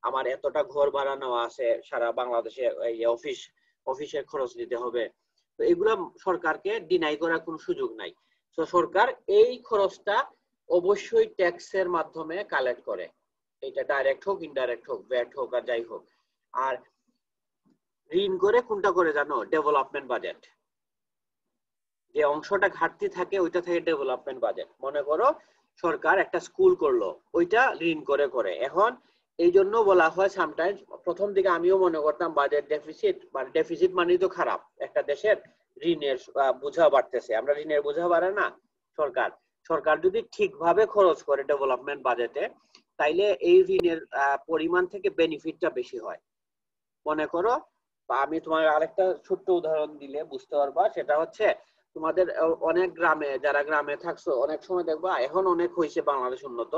আমার এতটা ঘর ভাড়া নেওয়া আছে সারা বাংলাদেশে, এই অফিসের খরচ দিতে হবে। তো এগুলা সরকারকে ডিনাই করার কোনো সুযোগ নাই। তো সরকার এই খরচটা অবশ্যই ট্যাক্সের মাধ্যমে কালেক্ট করে, এটা ডাইরেক্ট হোক ইনডাইরেক্ট হোক, ভ্যাট হোক আর যাই হোক। আর ঋণ করে কোনটা করে জানো? Development budget. যে অংশটা ঘাটতি থাকে ওইটা থেকে ডেভেলপমেন্ট বাজেট। মনে করো সরকার একটা স্কুল করলো, ওইটা ঋণ করে করে। এখন এই জন্য বলা হয় সামটাইমস, প্রথম দিকে আমিও মনে করতাম বাজেট ডেফিসিট, মানে ডেফিসিট মানেই তো খারাপ, একটা দেশের ঋণের বোঝা বাড়তেছে, আমরা ঋণের বোঝা বাড়ে না। সরকার সরকার যদি ঠিকভাবে খরচ করে ডেভেলপমেন্ট বাজেটে, তাইলে এই ঋণের পরিমাণ থেকে বেনিফিটটা বেশি হয়। মনে করো বা আমি তোমার আরেকটা ছোট্ট উদাহরণ দিলে বুঝতে পারবা, সেটা হচ্ছে তোমাদের অনেক গ্রামে, যারা গ্রামে থাকছো অনেক সময় দেখবা, এখন অনেক হয়েছে বাংলাদেশ উন্নত,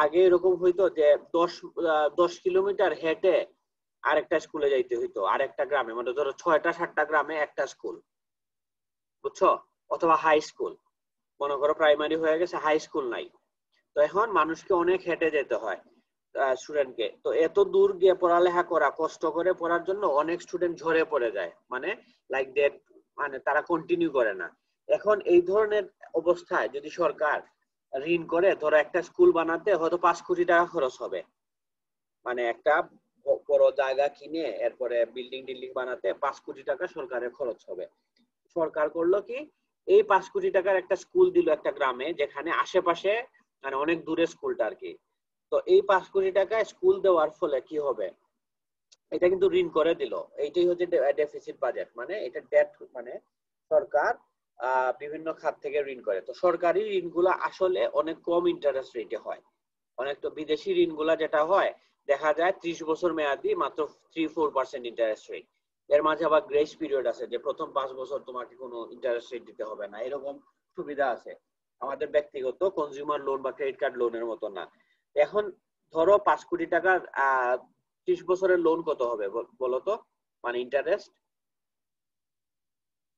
আগে এরকম হইতো যে 10 কিলোমিটার হেঁটে আরেকটা স্কুলে যাইতে হইতো, আরেকটা গ্রামে, মানে ধরো 6টা 7টা গ্রামে একটা স্কুল, বুঝছো, অথবা হাই স্কুল, মনে করো প্রাইমারি হয়ে গেছে, হাই স্কুল নাই। তো এখন মানুষকে অনেক হেঁটে যেতে হয় স্টুডেন্টকে, তো এত দূর গিয়ে পড়ালেখা করা, কষ্ট করে পড়ার জন্য অনেক স্টুডেন্ট ঝরে পড়ে যায়, মানে লাইক দ্যাট, মানে তারা কন্টিনিউ করে না। এখন এই ধরনের অবস্থায় যদি সরকার ঋণ করে, ধরো একটা স্কুল বানাতে হয়তো 5 কোটি টাকা খরচ হবে, মানে একটা বড় জায়গা কিনে এরপরে বিল্ডিং টিল্ডিং বানাতে 5 কোটি টাকা সরকারের খরচ হবে। সরকার করলো কি, এই 5 কোটি টাকার একটা স্কুল দিল একটা গ্রামে, যেখানে আশেপাশে মানে অনেক দূরে স্কুলটা আর কি। তো এই 5 কোটি টাকা স্কুল দেওয়ার ফলে কি হবে, এটা কিন্তু ঋণ করে দিল। এইটাই হচ্ছে ডেফিসিট বাজেট, মানে এটা ডেট, মানে সরকার বিভিন্ন খাত থেকে ঋণ করে। তো সরকারি ঋণগুলো আসলে অনেক কম ইন্টারেস্ট রেটে হয়। অনেক তো বিদেশি ঋণগুলা যেটা হয় দেখা যায় 30 বছর মেয়াদি, মাত্র 3-4% ইন্টারেস্ট রেট। এর মাঝে আবার গ্রেস পিরিয়ড আছে, যে প্রথম 5 বছর তোমাকে কোনো ইন্টারেস্ট রেট দিতে হবে না, এরকম সুবিধা আছে। আমাদের ব্যক্তিগত কনজিউমার লোন বা ক্রেডিট কার্ড লোনের মতো না। এখন ধরো 5 কোটি টাকার 30 বছরের লোন কত হবে বলো তো, মানে ইন্টারেস্ট?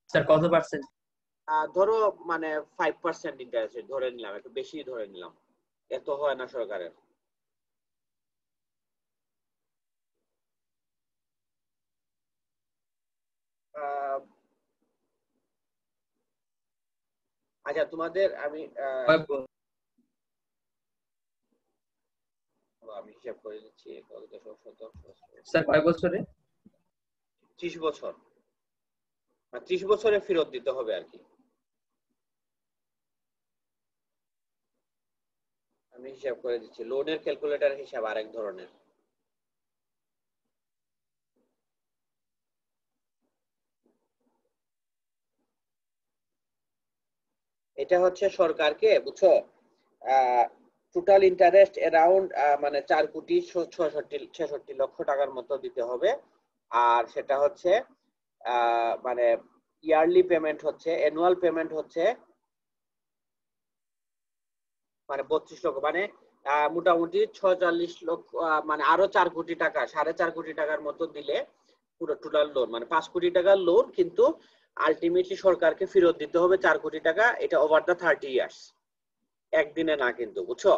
স্যার কত পার্সেন্ট? ধরো মানে 5% ইন্টারেস্ট ধরে নিলাম, একটু বেশি ধরে নিলাম, এত হয় না সরকারের। আহ, আচ্ছা তোমাদের আমি আমি হিসাব করে দিচ্ছি, স্যার কয় বছরে? 30 বছর, 30 বছরে ফেরত দিতে হবে আর কি। আমি হিসাব করে দিচ্ছি, লোনের ক্যালকুলেটর হিসাব আরেক ধরনের। এটা হচ্ছে সরকারকে, বুঝছো, টোটাল ইন্টারেস্ট অ্যারাউন্ড মানে 4,66,66 লক্ষ টাকার মতো দিতে হবে। আর সেটা হচ্ছে মানে ইয়ারলি পেমেন্ট হচ্ছে, অ্যানুয়াল পেমেন্ট হচ্ছে মানে 32 লক্ষ, মানে মোটামুটি 46 লক্ষ, মানে আরো 4 কোটি টাকা, 4.5 কোটি টাকার মতো দিলে পুরো টোটাল লোন, মানে 5 কোটি টাকার লোন, কিন্তু আলটিমেটলি সরকারকে ফেরত দিতে হবে 4 কোটি টাকা, এটা ওভার দা 30 ইয়ার্স, একদিনে না কিন্তু, বুঝছো।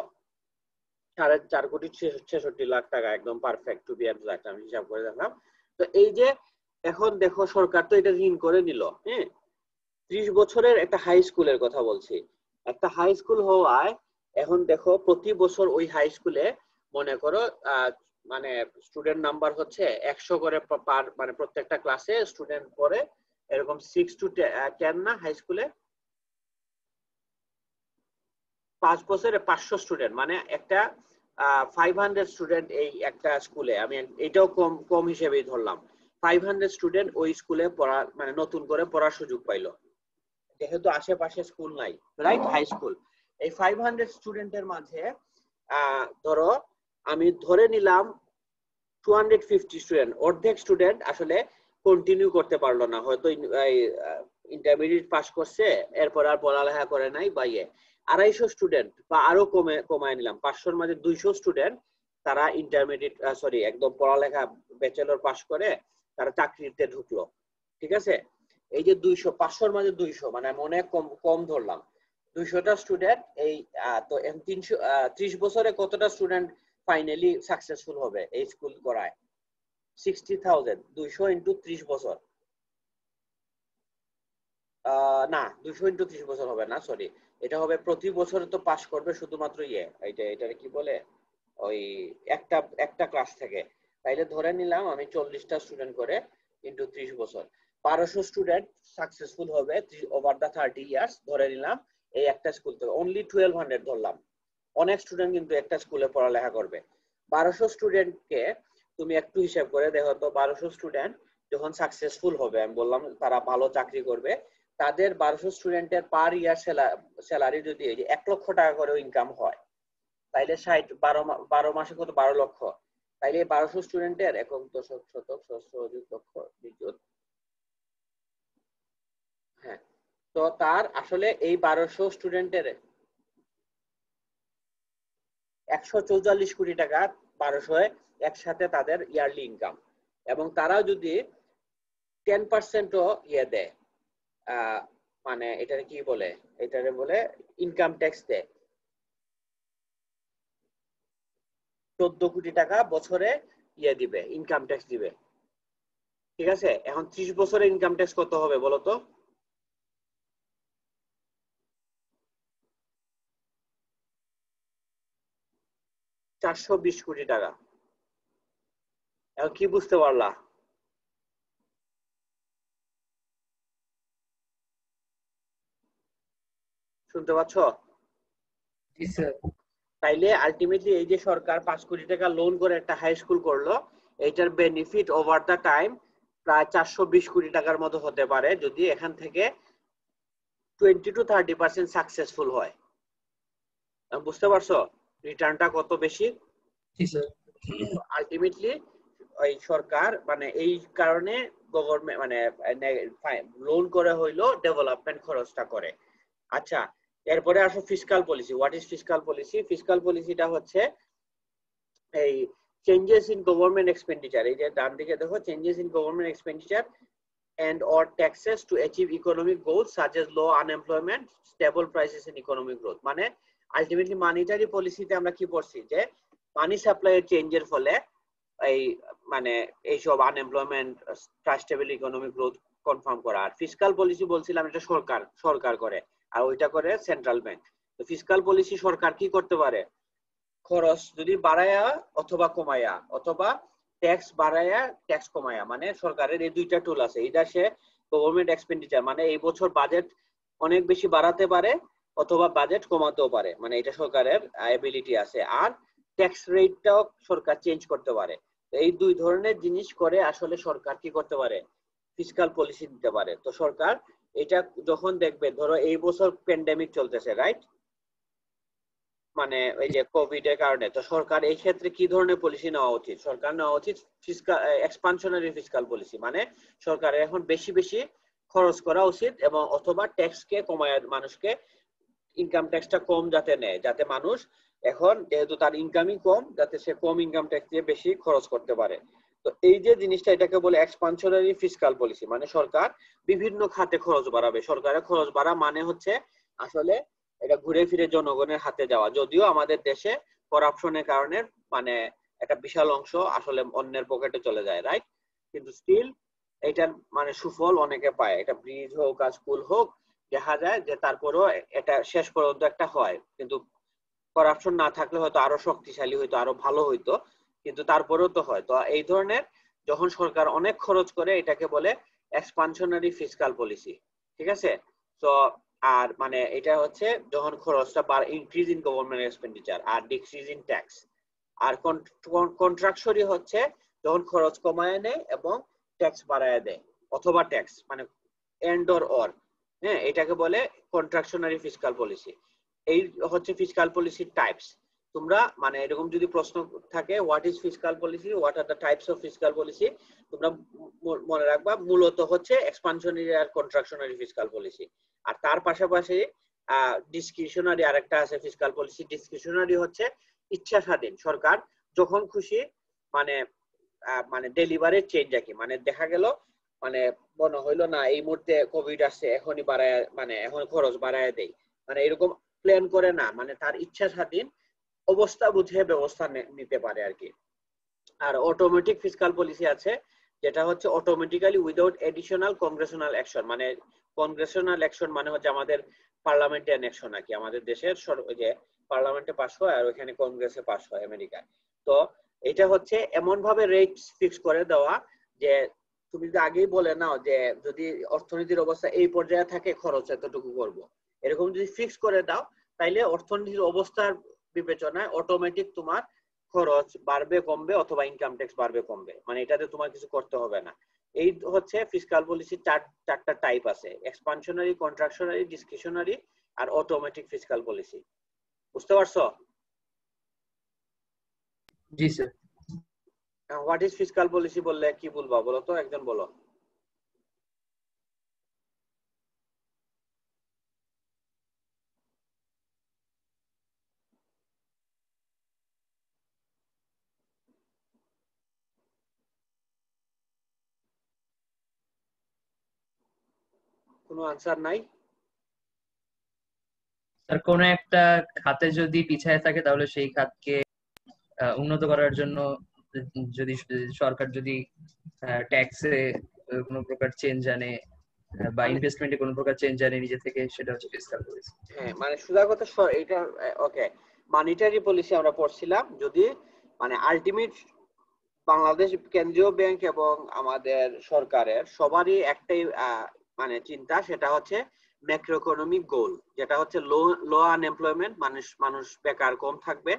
4.64 কোটি টাকা, একদম পারফেক্ট, টু বি এক্সাক্ট, আমি হিসাব করে দেখলাম। তো এই যে এখন দেখো, সরকার তো এটা ঋণ করে নিল, হ্যাঁ, 30 বছরের একটা হাই স্কুলের কথা বলছি। একটা হাই স্কুল হওয়ায় এখন দেখো প্রতি বছর ওই হাই স্কুলে মনে করো মানে স্টুডেন্ট নাম্বার হচ্ছে 100 করে পার, মানে প্রত্যেকটা ক্লাসে স্টুডেন্ট পড়ে, এরকম 6 to 10 না হাই স্কুলে, 5 বছরে 500 স্টুডেন্ট, মানে একটা 500 স্টুডেন্ট এই একটা স্কুলে, আমি এটাও কম কম হিসেবেই ধরলাম, 500 স্টুডেন্ট ওই স্কুলে পড়া, মানে নতুন করে পড়ার সুযোগ পাইলো, যেহেতু আশেপাশে স্কুল নাই, রাইট, হাই স্কুল। এই 500 স্টুডেন্টের মাঝে ধরো আমি ধরে নিলাম 250 স্টুডেন্ট, অর্ধেক স্টুডেন্ট আসলে কন্টিনিউ করতে পারলো না, হয়তো ইন্টারমিডিয়েট পাস করছে, এরপর আর পড়ালেখা করে নাই, বা 250 স্টুডেন্ট, বা আরো কমায় নিলাম, 500-র মাঝে 200 স্টুডেন্ট, তারা ইন্টারমিডিয়েট সরি একদম পড়ালেখা ব্যাচেলর পাস করে তারা চাকরিতে ঢুকলো, ঠিক আছে। এই যে 200, 500-র মাঝে 200, মানে আমি অনেক কম কম ধরলাম, 200টা স্টুডেন্ট, এই তো 300, 30 বছরে কতটা স্টুডেন্ট ফাইনালি সাকসেসফুল হবে এই স্কুল করায়? 60,000, 200 ইন্টু 30 বছর, না 200 ইন্টু 30 বছর হবে না, সরি, এটা হবে প্রতি বছর তো পাস করবে শুধুমাত্র এটা কি বলে, ওই একটা একটা ক্লাস থেকে, তাইলে ধরে নিলাম আমি 40টা স্টুডেন্ট করে ইন্টু 30 বছর, 1200 স্টুডেন্ট সাকসেসফুল হবে ওভার দা 30 ইয়ার্স, ধরে নিলাম এই একটা স্কুল থেকে, অনলি 1200 ধরলাম, অনেক স্টুডেন্ট কিন্তু একটা স্কুলে পড়ালেখা করবে। 1200 স্টুডেন্টকে তুমি একটু হিসাব করে দেখো তো, 1200 স্টুডেন্ট যখন সাকসেসফুল হবে, আমি বললাম তারা ভালো চাকরি করবে, তাদের 1200 স্টুডেন্টের পার ইয়ার স্যালারি যদি এই যে 1 লক্ষ টাকা করে ইনকাম হয়, তাইলে 12 মাসে কত, 12 লক্ষ, তাইলে 1200 স্টুডেন্টের একক দশক শতক সহস্র অধিক লক্ষ বিদ্যুৎ। হ্যাঁ, তো তার আসলে এই 1200 স্টুডেন্টের 144 কোটি টাকা 1200 একসাথে তাদের ইয়ারলি ইনকাম, এবং তারা যদি 10%ও ইয়ে দেয়, মানে এটারে কি বলে, এটারে বলে ইনকাম ট্যাক্স দেয়, 14 কোটি টাকা বছরে ইয়ে দিবে, ইনকাম ট্যাক্স দিবে। ঠিক আছে, এখন 30 বছরের ইনকাম ট্যাক্স কত হবে বলো তো? 420 কোটি টাকা। এখন কি বুঝতে পারলা? শুনতে পাচ্ছ? জি স্যার। তাইলে আলটিমেটলি এই যে সরকার 5 কোটি টাকা লোন করে একটা হাই স্কুল করলো, এইটার বেনিফিট ওভার দা টাইম প্রায় 420 কোটি টাকার মতো হতে পারে যদি এখান থেকে 20 to 30% সাকসেসফুল হয়। বুঝতে পারছো রিটার্নটা কত বেশি? জি স্যার। আলটিমেটলি ওই সরকার মানে এই কারণে গভর্নমেন্ট মানে লোন করে হইলো ডেভেলপমেন্ট খরচটা করে। আচ্ছা, এরপরে আসো fiscal policy. What is fiscal policy? Fiscal পলিসিটা হচ্ছে এই চেঞ্জেস ইন গভর্নমেন্ট এক্সপেন্ডিচার, এই যে ডান দিকে দেখো changes in government expenditure and or taxes to achieve economic goals such as low unemployment, stable prices and economic growth। মানে ultimately monetary পলিসিতে আমরা কি পড়ছি যে মানি সাপ্লাই এর চেঞ্জের ফলে এই মানে এইসব unemployment, stable economic growth confirm করা। আর ফিসকাল পলিসি বলছিলাম এটা সরকার করে, আর ওইটা করে সেন্ট্রাল ব্যাংক। তো ফিসকাল পলিসি সরকার কি করতে পারে? খরচ যদি বাড়ায়া অথবা কমায়া, অথবা ট্যাক্স বাড়ায়া ট্যাক্স কমায়া, মানে সরকারের এই দুইটা টুল আছে। এটা সে গভর্নমেন্ট এক্সপেন্ডিচার মানে এই বছর বাজেট অনেক বেশি বাড়াতে পারে অথবা বাজেট কমাতেও পারে, মানে এটা সরকারের এবিলিটি আছে। আর ট্যাক্স রেটটাও সরকার চেঞ্জ করতে পারে। এই দুই ধরনের জিনিস করে আসলে সরকার কি করতে পারে? ফিসকাল পলিসি দিতে পারে। তো সরকার এটা যখন দেখবে, ধরো এই বছর প্যান্ডেমিক চলতেছে, রাইট? মানে এই যে কোভিড এর কারণে, তো সরকার এই ক্ষেত্রে কি ধরনের পলিসি নেওয়া উচিত? সরকার নেওয়া উচিত ফিসকাল এক্সপানশনারি ফিসকাল পলিসি, মানে সরকারের এখন বেশি বেশি খরচ করা উচিত, এবং অথবা ট্যাক্স কে কমায়, মানুষকে ইনকাম ট্যাক্সটা কম যাতে নেয়, যাতে মানুষ এখন যেহেতু তার ইনকামই কম, যাতে সে কম ইনকাম ট্যাক্স দিয়ে বেশি খরচ করতে পারে। তো এই যে জিনিসটা, এটাকে বলে এক্সপানশনারি ফিসকাল পলিসি, মানে সরকার বিভিন্ন খাতে খরচ বাড়াবে। সরকারের খরচ বাড়া মানে হচ্ছে আসলে এটা ঘুরে ফিরে জনগণের হাতে যাওয়া। যদিও আমাদের দেশে করাপশনের কারণে মানে একটা বিশাল অংশ আসলে অন্যের পকেটে চলে যায়, রাইট? কিন্তু স্টিল এটার মানে সুফল অনেকে পায়। এটা ব্রিজ হোক আর স্কুল হোক, দেখা যায় যে তারপরেও এটা শেষ পর্যন্ত একটা হয়। কিন্তু করাপশন না থাকলে হয়তো আরো শক্তিশালী হইতো, আরো ভালো হইতো, কিন্তু তারপরেও তো হয়। তো এই ধরনের যখন সরকার অনেক খরচ করে, এটাকে বলে এক্সপানশনারি ফিসকাল পলিসি। ঠিক আছে? তো আর মানে এটা হচ্ছে যখন খরচটা ইনক্রিজ ইন গভর্নমেন্ট এক্সপেন্ডিচার আর ডিক্রিজ ইন ট্যাক্স। আর কন্ট্রাকশনারি হচ্ছে যখন খরচ কমায় নেয় এবং ট্যাক্স বাড়ায় দেয়, অথবা ট্যাক্স মানে এন্ড অর। হ্যাঁ, এটাকে বলে কন্ট্রাকশনারি ফিসকাল পলিসি। এই হচ্ছে ফিসকাল পলিসির টাইপস। তোমরা মানে এরকম যদি প্রশ্ন থাকে what is fiscal policy, what are the types of fiscal policy, তোমরা মনে রাখবা মূলত হচ্ছে এক্সপানশনারি আর কন্ট্রাকশনারি ফিসকাল পলিসি। আর তার পাশাপাশি ডিসক্রিশনারি আরেকটা আছে ফিসকাল পলিসি। ডিসক্রিশনারি হচ্ছে ইচ্ছা স্বাধীন, সরকার যখন খুশি মানে মানে ডেলিভারি চেঞ্জ আর কি। মানে দেখা গেল মানে মনে হইলো না এই মুহূর্তে কোভিড আসছে, এখনই বাড়ায় মানে এখন খরচ বাড়ায় দেই, মানে এরকম প্ল্যান করে না, মানে তার ইচ্ছা স্বাধীন অবস্থা বুঝে ব্যবস্থা নিতে পারে আর কি। আর অটোমেটিক ফিসকাল পলিসি আছে, যেটা হচ্ছে automatically without additional Congressional action. মানে কংগ্রেশনাল অ্যাকশন মানে হচ্ছে আমাদের পার্লামেন্টারিয়ান অ্যাকশন আর কি। আমাদের দেশের যে পার্লামেন্টে পাস হয় আর ওখানে কংগ্রেসে পাস হয় আমেরিকায়। তো এটা হচ্ছে এমন ভাবে রেট ফিক্স করে দেওয়া যে তুমি যদি আগেই বলে নাও যে যদি অর্থনীতির অবস্থা এই পর্যায়ে থাকে খরচ এতটুকু করব, এরকম যদি ফিক্স করে দাও, তাইলে অর্থনীতির অবস্থার বিবেচনায় অটোমেটিক তোমার খরচ বাড়বে কমবে অথবা ইনকাম ট্যাক্স বাড়বে কমবে, মানে এটাতে তোমার কিছু করতে হবে না। এই হচ্ছে ফিসকাল পলিসির চারটা টাইপ আছে: এক্সপানশনারি, কন্ট্রাকশনারি, ডিসক্রিশনারি আর অটোমেটিক ফিসকাল পলিসি। বুঝতে পারছো? জি sir. What is fiscal policy বললে কি বলবা বলো তো, একজন বলো। কোনো আনসার নাই? স্যার কোনো একটা খাতে যদি পিছায় থাকে তাহলে সেই খাতকে উন্নত করার জন্য যদি সরকার যদি ট্যাক্সে কোনো প্রকার চেঞ্জ আনে বা মানে ইনভেস্টমেন্টে কোনো প্রকার চেঞ্জ আনে নিজে থেকে, সেটা হচ্ছে ফিসকাল পলিসি। হ্যাঁ, মানে সোজা কথা এটা ওকে, মানিটারি পলিসি আমরা পড়ছিলাম। যদি মানে আলটিমেট বাংলাদেশ কেন্দ্রীয় ব্যাংক এবং আমাদের সরকারের সবারই একটাই মানে চিন্তা, সেটা হচ্ছে ম্যাক্রো ইকোনমিক গোল, যেটা হচ্ছে লো আনএমপ্লয়মেন্ট, মানুষ মানুষ বেকার কম থাকবে,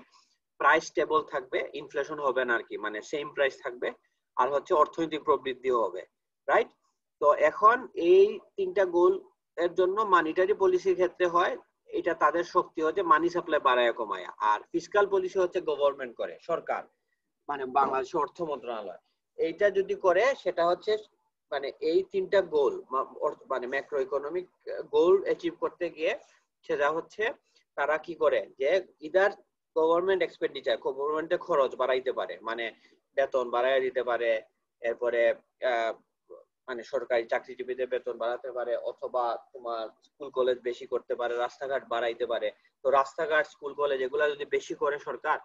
প্রাইস স্টেবল থাকবে, ইনফ্লেশন হবে না আর কি, মানে সেম প্রাইস থাকবে, আর হচ্ছে অর্থনৈতিক প্রবৃদ্ধিও হবে, রাইট? তো এখন এই তিনটা গোল এর জন্য মানিটারি পলিসির ক্ষেত্রে হয় এটা তাদের শক্তি হচ্ছে মানি সাপ্লাই বাড়ায় কমায়, আর ফিসকাল পলিসি হচ্ছে গভর্নমেন্ট করে, সরকার, মানে বাংলাদেশ অর্থ মন্ত্রণালয়। এইটা যদি করে সেটা হচ্ছে মানে এই তিনটা গোল, মানে ম্যাক্রো ইকোনমিক গোল অ্যাচিভ করতে গিয়ে সেটা হচ্ছে তারা কি করে যে ইদার গভর্নমেন্ট এক্সপেন্ডিচার, গভর্নমেন্টের খরচ বাড়াইতে পারে, মানে বেতন বাড়াই দিতে পারে, এরপরে মানে সরকারি চাকরিজীবীদের বেতন বাড়াতে পারে, অথবা তোমার স্কুল কলেজ বেশি করতে পারে, রাস্তাঘাট বাড়াইতে পারে। তো রাস্তাঘাট স্কুল কলেজ এগুলা যদি বেশি করে সরকার,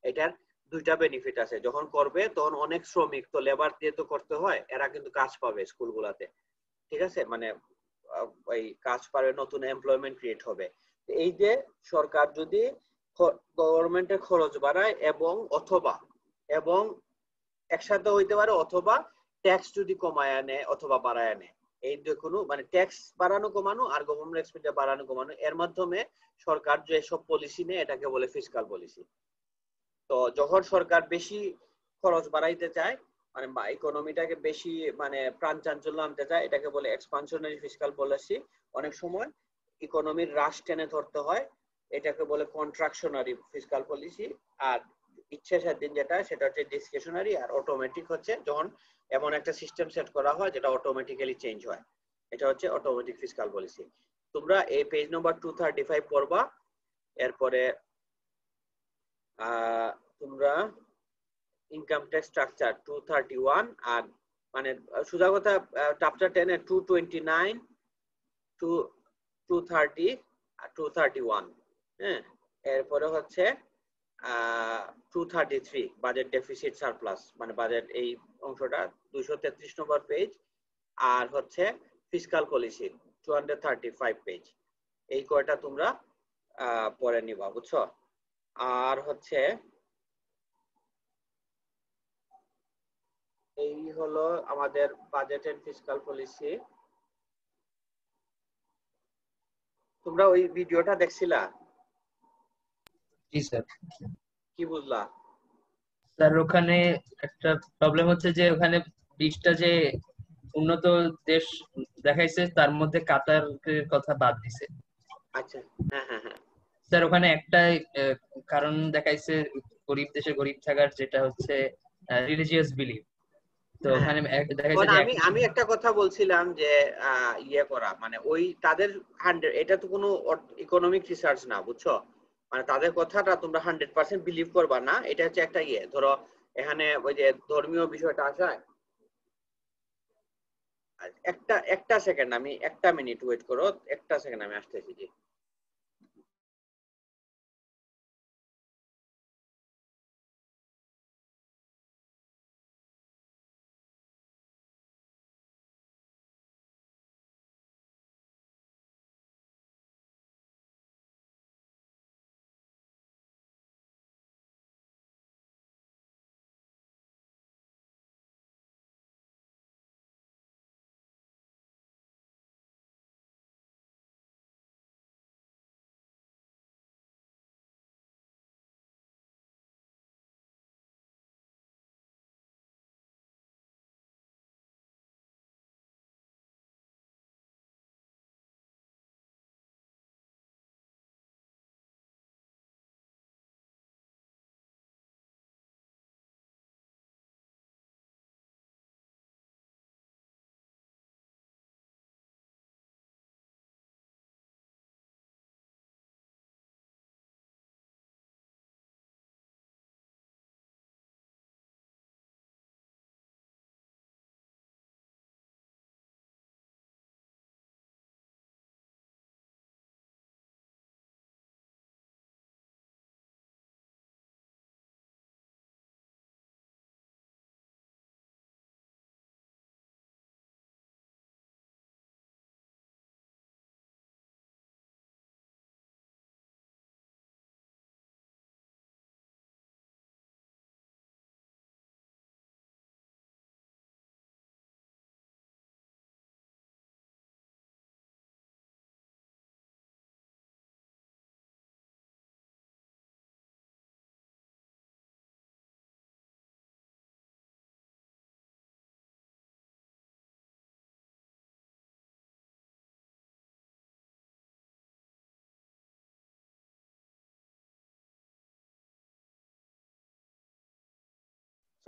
এটার দুইটা বেনিফিট আছে, যখন করবে তখন অনেক শ্রমিক তো লেবার দিয়ে তো করতে হয়, এরা কিন্তু কাজ পাবে স্কুলগুলাতে, ঠিক আছে, মানে ওই কাজ পাবে, নতুন এমপ্লয়মেন্ট ক্রিয়েট হবে। এই যে সরকার যদি গভর্নমেন্টের খরচ বাড়ায় এবং একসাথে হইতে পারে, অথবা ট্যাক্স যদি কমায় আনে অথবা বাড়ায় আনে, এই যে কোনো মানে ট্যাক্স বাড়ানো কমানো আর গভর্নমেন্ট এক্সপেন্ডিচার বাড়ানো কমানো, এর মাধ্যমে সরকার যে সব পলিসি নেয় এটাকে বলে ফিসকাল পলিসি। তো যখন সরকার বেশি খরচ বাড়াইতে চায়, মানে ইকোনমিটাকে বেশি মানে প্রাণ চাঞ্চল্য আনতে চায়, এটাকে বলে এক্সপানশনারি ফিসকাল পলিসি। অনেক সময় ইকোনমির হ্রাস টেনে ধরতে হয়, এটাকে বলে কন্ট্রাকশনারি ফিসকাল পলিসি। আর ইচ্ছে স্বাধীন যেটা, সেটা হচ্ছে ডিসক্রিশনারি। আর অটোমেটিক হচ্ছে যখন এমন একটা সিস্টেম সেট করা হয় যেটা অটোমেটিক্যালি চেঞ্জ হয়, এটা হচ্ছে অটোমেটিক ফিসকাল পলিসি। তোমরা এই পেজ নম্বর 235 পড়বা। এরপরে তোমরা ইনকাম ট্যাক্স স্ট্রাকচার 231, আর মানে সোজা কথা চ্যাপ্টার 10 এর 229, 230 আর 231। হ্যাঁ, এরপরে হচ্ছে 233 বাজেট ডেফিসিট সারপ্লাস, মানে বাজেট এই অংশটা 233 নম্বর পেজ। আর হচ্ছে ফিসকাল পলিসি 235 পেজ। এই কয়টা তোমরা পড়ে নিবা, বুঝছো? আর হচ্ছে এই হলো আমাদের বাজেট এন্ড ফিসকাল পলিসি। তোমরা ওই ভিডিওটা দেখছিলা? জি স্যার। কি বুঝলা? স্যার ওখানে একটা প্রবলেম হচ্ছে যে ওখানে 20টা যে উন্নত দেশ দেখাইছে তার মধ্যে কাতারের কথা বাদ দিছে। আচ্ছা, হ্যাঁ হ্যাঁ হ্যাঁ। স্যার ওখানে একটাই কারণ দেখাইছে গরিব দেশে গরিব থাকার, যেটা হচ্ছে রিলিজিয়াস বিলিফ। তো হ্যাঁ, ওখানে দেখাইছে কারণ যে আমি আমি একটা কথা বলছিলাম যে ইয়ে করা মানে ওই তাদের 100, এটা তো কোনো ইকোনমিক রিসার্চ না, বুঝছো? মানে তাদের কথাটা তোমরা 100% বিলিভ করবা না, এটা হচ্ছে একটা ইয়ে। ধরো এখানে ওই যে ধর্মীয় বিষয়টা আসায়, একটা একটা সেকেন্ড, আমি একটা মিনিট ওয়েট করো, একটা সেকেন্ড আমি আসতেছি জি।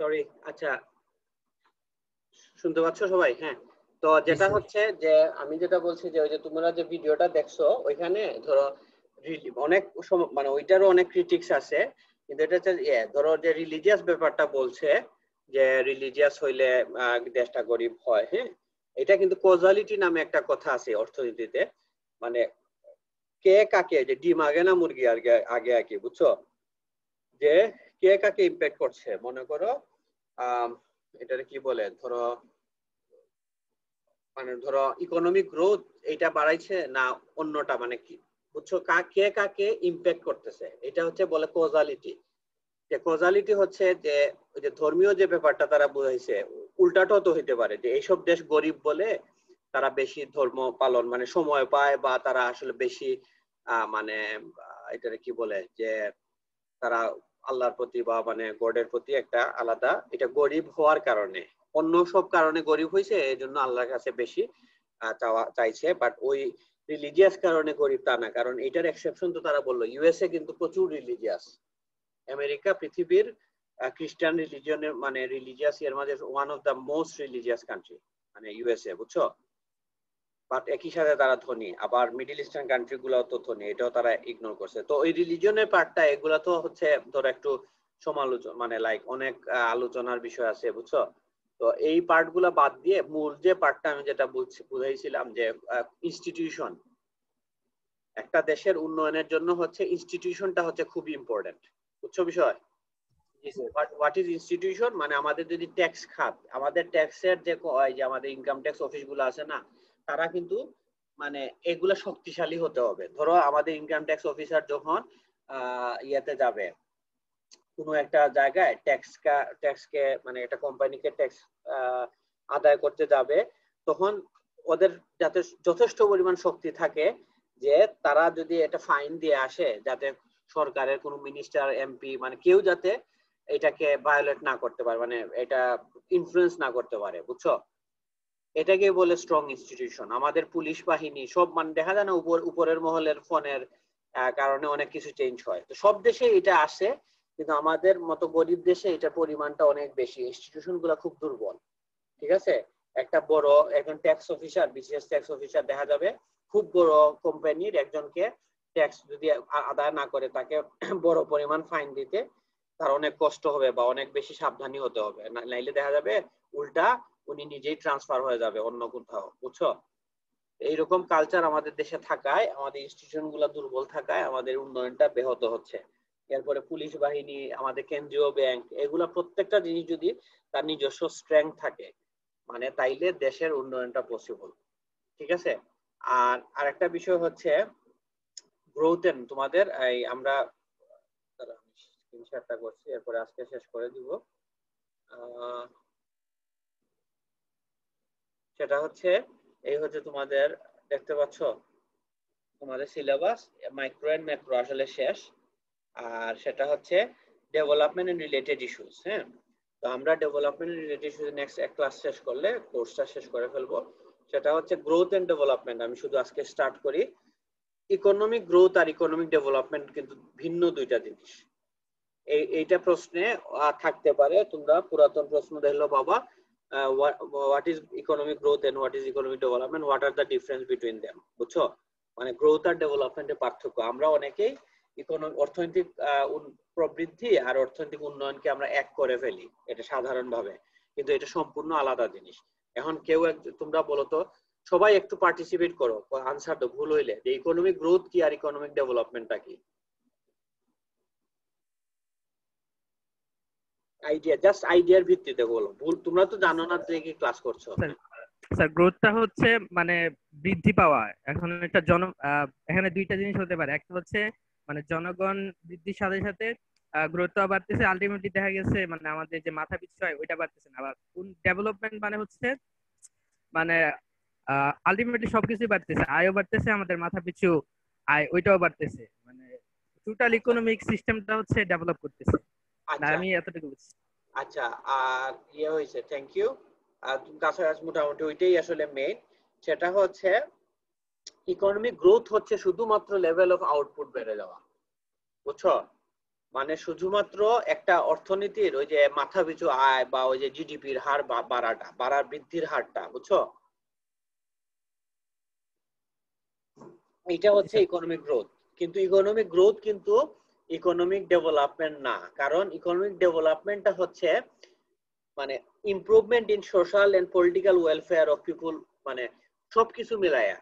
সরি, আচ্ছা শুনতে পাচ্ছ সবাই? হ্যাঁ, তো যেটা স্যার। হচ্ছে যে আমি যেটা বলছি যে ওই যে তোমরা যে ভিডিওটা দেখছো ওইখানে ধরো অনেক মানে ওইটারও অনেক ক্রিটিক্স আছে, কিন্তু এটা হচ্ছে ধরো যে রিলিজিয়াস ব্যাপারটা বলছে যে রিলিজিয়াস হইলে দেশটা গরিব হয়। হ্যাঁ, এটা কিন্তু কজালিটি নামে একটা কথা আছে অর্থনীতিতে, মানে কে কাকে, যে ডিম আগে না মুরগি আগে আগে আগে, বুঝছো? যে কে কাকে ইম্প্যাক্ট করছে, মনে করো এটারে কি বলে, ধরো মানে ধরো ইকোনমিক গ্রোথ এটা বাড়াইছে না অন্যটা, মানে কি বুঝছো, কে কাকে ইম্প্যাক্ট করতেছে, এটা হচ্ছে বলে কজালিটি। যে কজালিটি হচ্ছে যে ওই যে ধর্মীয় যে ব্যাপারটা তারা বুঝাইছে, উল্টাটাও তো হইতে পারে যে এইসব দেশ গরিব বলে তারা বেশি ধর্ম পালন মানে সময় পায়, বা তারা আসলে বেশি মানে এটারে কি বলে যে তারা আল্লাহর প্রতি বা মানে গডের প্রতি একটা আলাদা, এটা গরিব হওয়ার কারণে, অন্য সব কারণে গরিব হয়েছে এই জন্য আল্লাহর কাছে বেশি চাইছে, বাট ওই রিলিজিয়াস কারণে গরিব তা না। কারণ এটার এক্সেপশন তো তারা বললো ইউএসএ কিন্তু প্রচুর রিলিজিয়াস, আমেরিকা পৃথিবীর খ্রিস্টান রিলিজিয়নের মানে রিলিজিয়াস এর মাঝে one of the most religious country মানে ইউএসএ, বুঝছো? বাট একই সাথে তারা ধনী, আবার মিডল ইস্টার্ন কান্ট্রি গুলাও তো ধনী, এটাও তারা ইগনোর করছে। তো ওই রিলিজনের পার্টটা এগুলা তো হচ্ছে ধরো একটু সমালোচনা মানে লাইক অনেক আলোচনার বিষয় আছে, বুঝছো? তো এই পার্ট গুলা বাদ দিয়ে মূল যে পার্টটা আমি যেটা বুঝাইছিলাম যে ইনস্টিটিউশন, একটা দেশের উন্নয়নের জন্য হচ্ছে ইনস্টিটিউশনটা হচ্ছে খুব ইম্পর্টেন্ট, বুঝছো বিষয়? হোয়াট ইজ ইনস্টিটিউশন, মানে আমাদের যদি ট্যাক্স খাত, আমাদের ট্যাক্সের যে যে আমাদের ইনকাম ট্যাক্স অফিস গুলো আছে না, তারা কিন্তু মানে এগুলা শক্তিশালী হতে হবে। ধরো আমাদের ইনকাম ট্যাক্স অফিসার যখন ইয়েতে যাবে কোনো একটা জায়গায় ট্যাক্সকে মানে একটা কোম্পানিকে ট্যাক্স আদায় করতে যাবে, তখন ওদের যাতে যথেষ্ট পরিমাণ শক্তি থাকে যে তারা যদি একটা ফাইন দিয়ে আসে, যাতে সরকারের কোনো মিনিস্টার এমপি মানে কেউ যাতে এটাকে ভায়োলেট না করতে পারে, মানে এটা ইনফ্লুয়েন্স না করতে পারে, বুঝছো? এটাকে বলে স্ট্রং ইনস্টিটিউশন। আমাদের পুলিশ বাহিনী সব মানে দেখা যায় না উপরের মহলের ফোনের কারণে অনেক কিছু চেঞ্জ হয়, তো সব দেশে এটা আসে, কিন্তু আমাদের মতো গরিব দেশে এটার পরিমাণটা অনেক বেশি, ইনস্টিটিউশন গুলা খুব দুর্বল। ঠিক আছে, একটা বড় একজন tax officer, BCS tax officer দেখা যাবে খুব বড় কোম্পানির একজনকে ট্যাক্স যদি আদায় না করে তাকে বড় পরিমাণ ফাইন দিতে তার অনেক কষ্ট হবে বা অনেক বেশি সাবধানী হতে হবে, নাইলে দেখা যাবে উল্টা উনি নিজেই ট্রান্সফার হয়ে যাবে অন্য কোথাও, বুঝছো? এইরকম কালচার আমাদের দেশে থাকায়, আমাদের ইনস্টিটিউশন গুলা দুর্বল থাকায় আমাদের উন্নয়নটা ব্যাহত হচ্ছে। এরপরে পুলিশ বাহিনী, আমাদের কেন্দ্রীয় ব্যাংক, এগুলা প্রত্যেকটা জিনিস যদি তার নিজস্ব স্ট্রেংথ থাকে মানে তাইলে দেশের উন্নয়নটা পসিবল। ঠিক আছে, আর আরেকটা বিষয় হচ্ছে গ্রোথ এন্ড তোমাদের এই আমরা স্ক্রিনশটটা করছি, এরপরে আজকে শেষ করে দিব। সেটা হচ্ছে এই হচ্ছে তোমাদের দেখতে পাচ্ছ তোমাদের সিলেবাস মাইক্রো এন্ড ম্যাক্রো আসলে শেষ, আর সেটা হচ্ছে ডেভেলপমেন্ট এন্ড রিলেটেড ইস্যুস। হ্যাঁ, তো আমরা ডেভেলপমেন্ট রিলেটেড ইস্যুস নেক্সট এক ক্লাস শেষ করলে কোর্সটা শেষ করে ফেলবো। সেটা হচ্ছে গ্রোথ এন্ড ডেভেলপমেন্ট। আমি শুধু আজকে স্টার্ট করি। ইকোনমিক গ্রোথ আর ইকোনমিক ডেভেলপমেন্ট কিন্তু ভিন্ন দুইটা জিনিস। এইটা প্রশ্নে থাকতে পারে, তোমরা পুরাতন প্রশ্ন দেখলো বাবা what is economic growth and what is economic development, what are the difference between them, বুঝছো? মানে গ্রোথ আর ডেভেলপমেন্টের পার্থক্য। আমরা অনেকেই অর্থনৈতিক প্রবৃদ্ধি আর অর্থনৈতিক উন্নয়নকে আমরা এক করে ফেলি এটা সাধারণভাবে, কিন্তু এটা সম্পূর্ণ আলাদা জিনিস। এখন কেউ তোমরা বলো তো, সবাই একটু পার্টিসিপেট করো, আনসার তো ভুল হইলে, যে ইকোনমিক গ্রোথ কি আর ইকোনমিক ডেভেলপমেন্টটা কি? আইডিয়া, জাস্ট আইডিয়ার ভিত্তিতে বলো। ভুল তোমরা তো জানো না যে কি ক্লাস করছো। স্যার গ্রোথটা হচ্ছে মানে বৃদ্ধি পাওয়া। এখন একটা এখানে দুইটা জিনিস হতে পারে, একটা হচ্ছে মানে জনগণ বৃদ্ধির সাথে সাথে গ্রোথটা বাড়তেছে, আলটিমেটলি দেখা গেছে মানে আমাদের যে মাথা পিছু হয় ওইটা বাড়তেছে না। আবার ডেভেলপমেন্ট মানে হচ্ছে মানে আলটিমেটলি সবকিছুই বাড়তেছে, আয়ও বাড়তেছে, আমাদের মাথা পিছু আয় ওইটাও বাড়তেছে, মানে টোটাল ইকোনমিক সিস্টেমটা হচ্ছে ডেভেলপ করতেছে। আচ্ছা আমি এতটুকু বুঝছি। আচ্ছা, আর ইয়ে হয়েছে, থ্যাংক ইউ। তুমি কাছাকাছি মোটামুটি ওইটাই আসলে মেইন। সেটা হচ্ছে ইকোনমিক গ্রোথ হচ্ছে শুধুমাত্র লেভেল অফ আউটপুট বেড়ে যাওয়া, বুঝছো? মানে শুধুমাত্র একটা অর্থনীতির ওই যে মাথাপিছু আয় বা ওই যে জিডিপির হার বাড়ার বৃদ্ধির হারটা, বুঝছো? এটা হচ্ছে ইকোনমিক গ্রোথ। কিন্তু ইকোনমিক গ্রোথ কিন্তু ইকোনমিক ডেভেলপমেন্ট না। কারণ ইকোনমিক ডেভেলপমেন্টটা হচ্ছে মানে improvement in social and political welfare of people, মানে সবকিছু মিলায়া।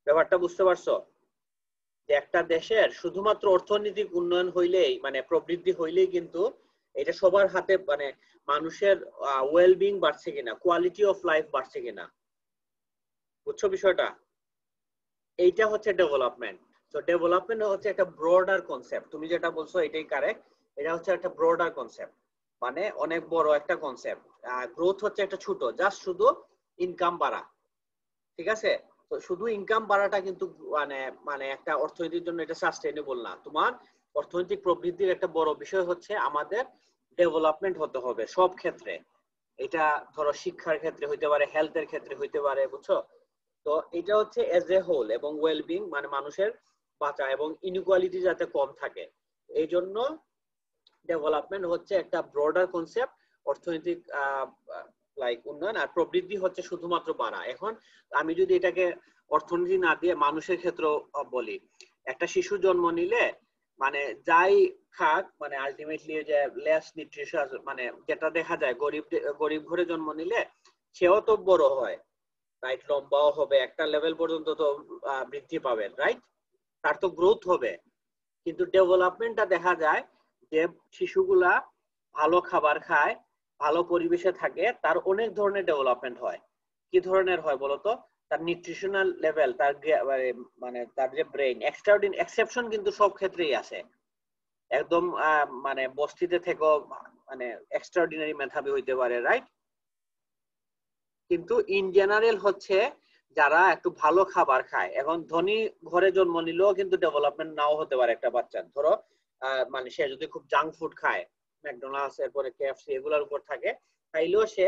ব্যাপারটা বুঝতে পারছো? যে একটা দেশের শুধুমাত্র অর্থনৈতিক উন্নয়ন হইলেই মানে প্রবৃদ্ধি হইলেই কিন্তু এটা সবার হাতে মানে মানুষের ওয়েলবিং বাড়ছে কিনা, কোয়ালিটি অফ লাইফ বাড়ছে কিনা, বুঝছো বিষয়টা? এইটা হচ্ছে ডেভেলপমেন্ট। তো ডেভেলপমেন্ট হচ্ছে একটা ব্রডার কনসেপ্ট। তুমি যেটা বলছো এটাই কারেক্ট। এটা হচ্ছে একটা ব্রডার কনসেপ্ট, মানে অনেক বড় একটা কনসেপ্ট। গ্রোথ হচ্ছে একটা ছোট, জাস্ট শুধু ইনকাম বাড়া, ঠিক আছে? তো শুধু ইনকাম বাড়াটা কিন্তু মানে মানে একটা অর্থনীতির জন্য এটা সাস্টেইনেবল না। তোমার অর্থনৈতিক প্রবৃদ্ধির একটা বড় বিষয় হচ্ছে আমাদের ডেভেলপমেন্ট হতে হবে সব ক্ষেত্রে। এটা ধরো শিক্ষার ক্ষেত্রে হইতে পারে, হেলথের ক্ষেত্রে হইতে পারে, বুঝছো? তো এটা হচ্ছে এজ এ হোল, এবং ওয়েলবিং মানে মানুষের বাঁচা এবং ইনইকুয়ালিটি যাতে কম থাকে, এই জন্য ডেভেলপমেন্ট হচ্ছে একটা ব্রডার কনসেপ্ট। অর্থনৈতিক লাইক উন্নয়ন, আর প্রবৃদ্ধি হচ্ছে শুধুমাত্র বাড়া। এখন আমি যদি এটাকে অর্থনীতি না দিয়ে মানুষের ক্ষেত্রে বলি, একটা শিশু জন্ম নিলে মানে যাই খাক মানে আলটিমেটলি যে লেস নিউট্রিশিয়াস, মানে যেটা দেখা যায় গরিব ঘরে জন্ম নিলে সেও তো বড় হয়, রাইট? লম্বাও হবে, একটা লেভেল পর্যন্ত তো বৃদ্ধি পাবেন, রাইট? তার তো গ্রোথ হবে। কিন্তু ডেভেলপমেন্টটা দেখা যায় যে শিশুগুলা ভালো খাবার খায়, ভালো পরিবেশে থাকে, তার অনেক ধরনের ডেভেলপমেন্ট হয়। কি ধরনের হয় বলতো? তার নিউট্রিশনাল লেভেল, তার মানে তার যে ব্রেইন, এক্সেপশন কিন্তু সব ক্ষেত্রেই আছে। একদম মানে বস্তিতে থেকেও মানে এক্সট্রাঅর্ডিনারি মেধাবী হইতে পারে, রাইট? কিন্তু ইন জেনারেল হচ্ছে যারা একটু ভালো খাবার খায়, এখন ধনী ঘরে জন্ম নিলেও কিন্তু ডেভেলপমেন্ট নাও হতে পারে একটা বাচ্চার। ধরো মানে সে যদি খুব জাঙ্ক ফুড খায়, ম্যাকডোনাল্ডস এরপরে কেএফসি এগুলোর উপর থাকে, তাইলেও সে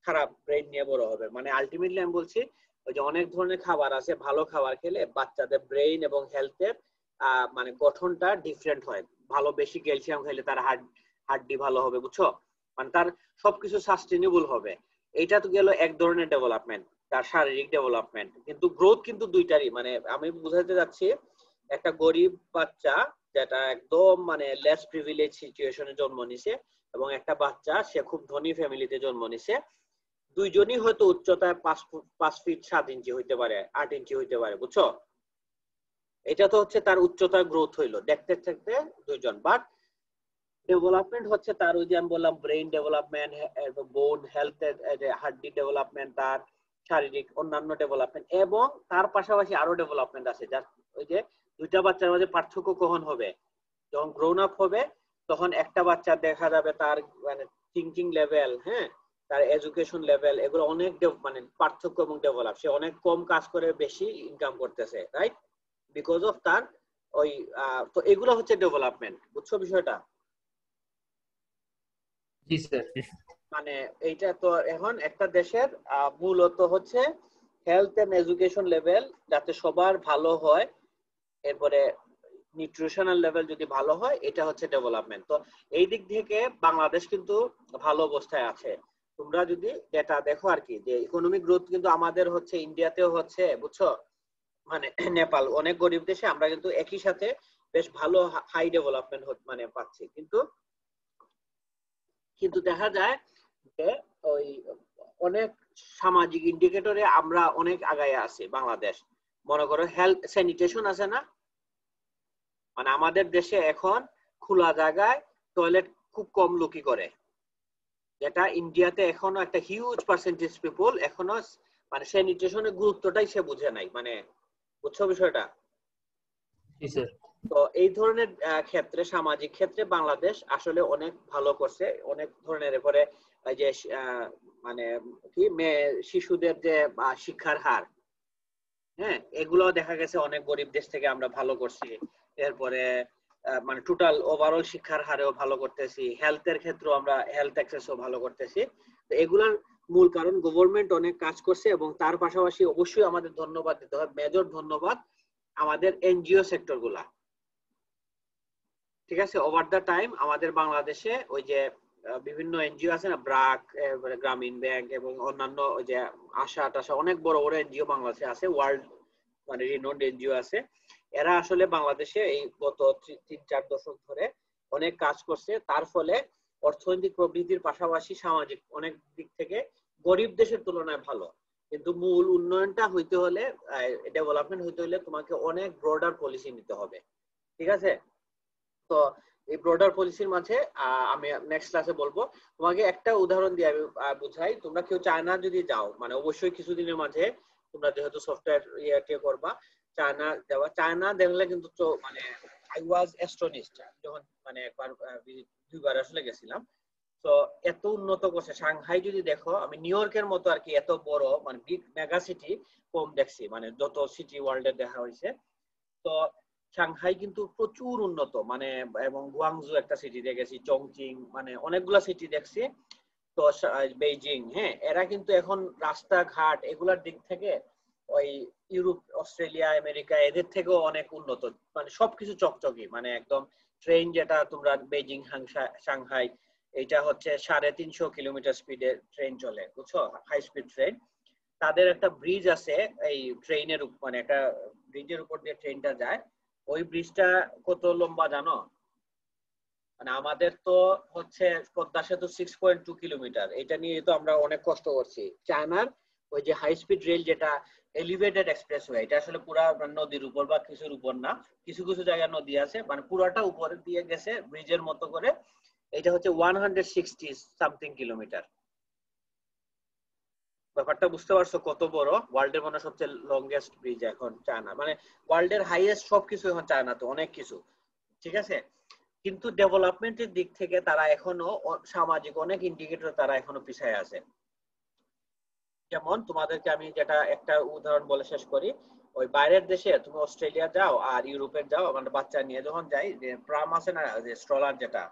খারাপ ব্রেইন নিয়ে বড় হবে। মানে আলটিমেটলি আমি বলছি ওই যে অনেক ধরনের খাবার আছে, ভালো খাবার খেলে বাচ্চাদের ব্রেইন এবং হেলথের মানে গঠনটা ডিফারেন্ট হয়। ভালো বেশি ক্যালসিয়াম খেলে তার হাড্ডি ভালো হবে, বুঝছো? মানে তার সবকিছু সাস্টেনেবল হবে। এটা তো গেল এক ধরনের ডেভেলপমেন্ট, তার শারীরিক ডেভেলপমেন্ট। কিন্তু গ্রোথ কিন্তু দুইটারই, মানে আমি বুঝাতে যাচ্ছি একটা গরিব বাচ্চা যেটা একদম মানে লেস প্রিভিলেজ সিচুয়েশনে জন্ম নিছে, এবং একটা বাচ্চা সে খুব ধনী ফ্যামিলিতে জন্ম নিছে, দুইজনই হয়তো উচ্চতায় 5 ফিট 7 ইঞ্চি হইতে পারে, 8 ইঞ্চি হইতে পারে, বুঝছো? এটা তো হচ্ছে তার উচ্চতার গ্রোথ হইলো দেখতে দেখতে দুইজন। বাট ডেভেলপমেন্ট হচ্ছে তার ওই যে আমি বললাম ব্রেইন ডেভেলপমেন্ট, বোন হেলথ, হাড্ডি ডেভেলপমেন্ট, তার শারীরিক অন্যান্য ডেভেলপমেন্ট, এবং তার পাশাপাশি আরো ডেভেলপমেন্ট আছে। যার ওই যে দুইটা বাচ্চার মাঝে পার্থক্য কখন হবে? যখন গ্রোন আপ হবে, তখন একটা বাচ্চা দেখা যাবে তার মানে থিঙ্কিং লেভেল, হ্যাঁ, তার এডুকেশন লেভেল, এগুলো অনেক মানে পার্থক্য এবং ডেভেলপ। সে অনেক কম কাজ করে বেশি ইনকাম করতেছে, রাইট? বিকজ অফ তার ওই তো এগুলো হচ্ছে ডেভেলপমেন্ট, বুঝছো বিষয়টা? জি স্যার। মানে এইটা তো এখন একটা দেশের মূলত হচ্ছে হেলথ এন্ড এডুকেশন লেভেল যাতে সবার ভালো হয়, এরপরে নিউট্রিশনাল লেভেল যদি ভালো হয়, এটা হচ্ছে ডেভেলপমেন্ট। তো এই দিক থেকে বাংলাদেশ কিন্তু ভালো অবস্থায় আছে। তোমরা যদি ডেটা দেখো আর কি, যে ইকোনমিক গ্রোথ কিন্তু আমাদের হচ্ছে ইন্ডিয়াতেও হচ্ছে, বুঝছো? মানে নেপাল অনেক গরিব দেশে, আমরা কিন্তু একই সাথে বেশ ভালো হাই ডেভেলপমেন্ট মানে পাচ্ছি। কিন্তু দেখা যায় যে ওই অনেক সামাজিক ইন্ডিকেটরে আমরা অনেক আগায় আছি বাংলাদেশ। মনে করো হেলথ স্যানিটেশন আছে না, মানে আমাদের দেশে এখন খোলা জায়গায় টয়লেট খুব কম লোকই করে, যেটা ইন্ডিয়াতে এখনো একটা হিউজ পার্সেন্টেজ পিপল এখনো মানে স্যানিটেশনের গুরুত্বটাই সে বুঝে নাই। মানে বুঝছো বিষয়টা? জি স্যার। তো এই ধরনের ক্ষেত্রে, সামাজিক ক্ষেত্রে বাংলাদেশ আসলে অনেক ভালো করছে। অনেক ধরনের এরপরে যে মানে কি শিশুদের যে শিক্ষার হার, হ্যাঁ, এগুলো দেখা গেছে অনেক গরিব দেশ থেকে আমরা ভালো করছি। এরপরে মানে টোটাল ওভারঅল শিক্ষার হারেও ভালো করতেছি, হেলথের ক্ষেত্রেও আমরা হেলথ অ্যাক্সেসও ভালো করতেছি। তো এগুলার মূল কারণ গভর্নমেন্ট অনেক কাজ করছে, এবং তার পাশাপাশি অবশ্যই আমাদের ধন্যবাদ দিতে হবে, মেজর ধন্যবাদ আমাদের এনজিও সেক্টর গুলা, ঠিক আছে, ওভার দ্য টাইম আমাদের বাংলাদেশে ওই যে বিভিন্ন এনজিও আছে না, ব্রাক, গ্রামীণ ব্যাংক এবং অন্যান্য ওই যে আশা টাশা, অনেক বড় বড় এনজিও বাংলাদেশে আছে, ওয়ার্ল্ড মানে রিনোন্ড এনজিও আছে। এরা আসলে বাংলাদেশে এই গত 3-4 দশক ধরে অনেক কাজ করছে। তার ফলে অর্থনৈতিক প্রবৃদ্ধির পাশাপাশি সামাজিক অনেক দিক থেকে গরিব দেশের তুলনায় ভালো। কিন্তু মূল উন্নয়নটা হইতে হলে, ডেভেলপমেন্ট হইতে হলে তোমাকে অনেক ব্রডার পলিসি নিতে হবে। ঠিক আছে, তো এই ব্রডার পলিসির মাঝে আমি নেক্সট ক্লাসে বলবো। তোমাকে একটা উদাহরণ দিয়ে আমি বুঝাই। তোমরা কেউ চায়না যদি যাও, মানে অবশ্যই কিছুদিনের মাঝে তোমরা যেহেতু সফটওয়্যার ইয়ে করবা, চায়না যাওয়া, চায়না দেখলে কিন্তু তো মানে আই ওয়াজ অ্যাস্টনিশড যখন মানে একবার 2বার আসলে গেছিলাম। তো এত উন্নত করছে। সাংহাই যদি দেখো, আমি নিউ ইয়র্কের মতো আর কি এত বড় মানে বিগ মেগা সিটি কম দেখছি, মানে যত সিটি ওয়ার্ল্ডে দেখা হয়েছে। তো সাংহাই কিন্তু প্রচুর উন্নত, মানে এবং গুয়াংজু একটা সিটি দেখেছি, চংচিং, মানে অনেকগুলা সিটি দেখছি। তো বেইজিং, হ্যাঁ, এরা কিন্তু এখন রাস্তাঘাট এগুলার দিক থেকে ওই ইউরোপ, অস্ট্রেলিয়া, আমেরিকা এদের থেকেও অনেক উন্নত, মানে সবকিছু চকচকি, মানে একদম ট্রেন যেটা তোমরা বেইজিং সাংহাই, এটা হচ্ছে 350 কিলোমিটার স্পিডে ট্রেন চলে, বুঝছো, হাই স্পিড ট্রেন। তাদের একটা ব্রিজ আছে এই ট্রেনের, মানে একটা ব্রিজের উপর দিয়ে ট্রেনটা যায়। ওই ব্রিজটা কত লম্বা জানো? মানে আমাদের তো হচ্ছে পদ্মা সেতু 6.2 কিলোমিটার, এটা নিয়ে তো আমরা অনেক কষ্ট করছি। চায়নার ওই যে হাই স্পিড রেল যেটা এলিভেটেড এক্সপ্রেসওয়ে, এটা আসলে পুরা নদীর উপর বা কিছুর উপর না, কিছু কিছু জায়গায় নদী আছে, মানে পুরাটা উপরে দিয়ে গেছে ব্রিজের মতো করে। এটা হচ্ছে 160 সামথিং কিলোমিটার। ব্যাপারটা বুঝতে পারছো কত বড়? ওয়ার্ল্ডের মনে সবচেয়ে লংগেস্ট ব্রিজ এখন চায়না, মানে ওয়ার্ল্ডের হাইয়েস্ট সবকিছু এখন চায়না, তো অনেক কিছু। ঠিক আছে, কিন্তু ডেভেলপমেন্টের দিক থেকে তারা এখনো সামাজিক অনেক ইন্ডিকেটর তারা এখনো পিছায় আছে। যেমন তোমাদেরকে আমি যেটা একটা উদাহরণ বলে শেষ করি, ওই বাইরের দেশে তুমি অস্ট্রেলিয়া যাও আর ইউরোপের যাও, মানে বাচ্চা নিয়ে যখন যাই, যে প্রাম আছে না, যে স্ট্রলার যেটা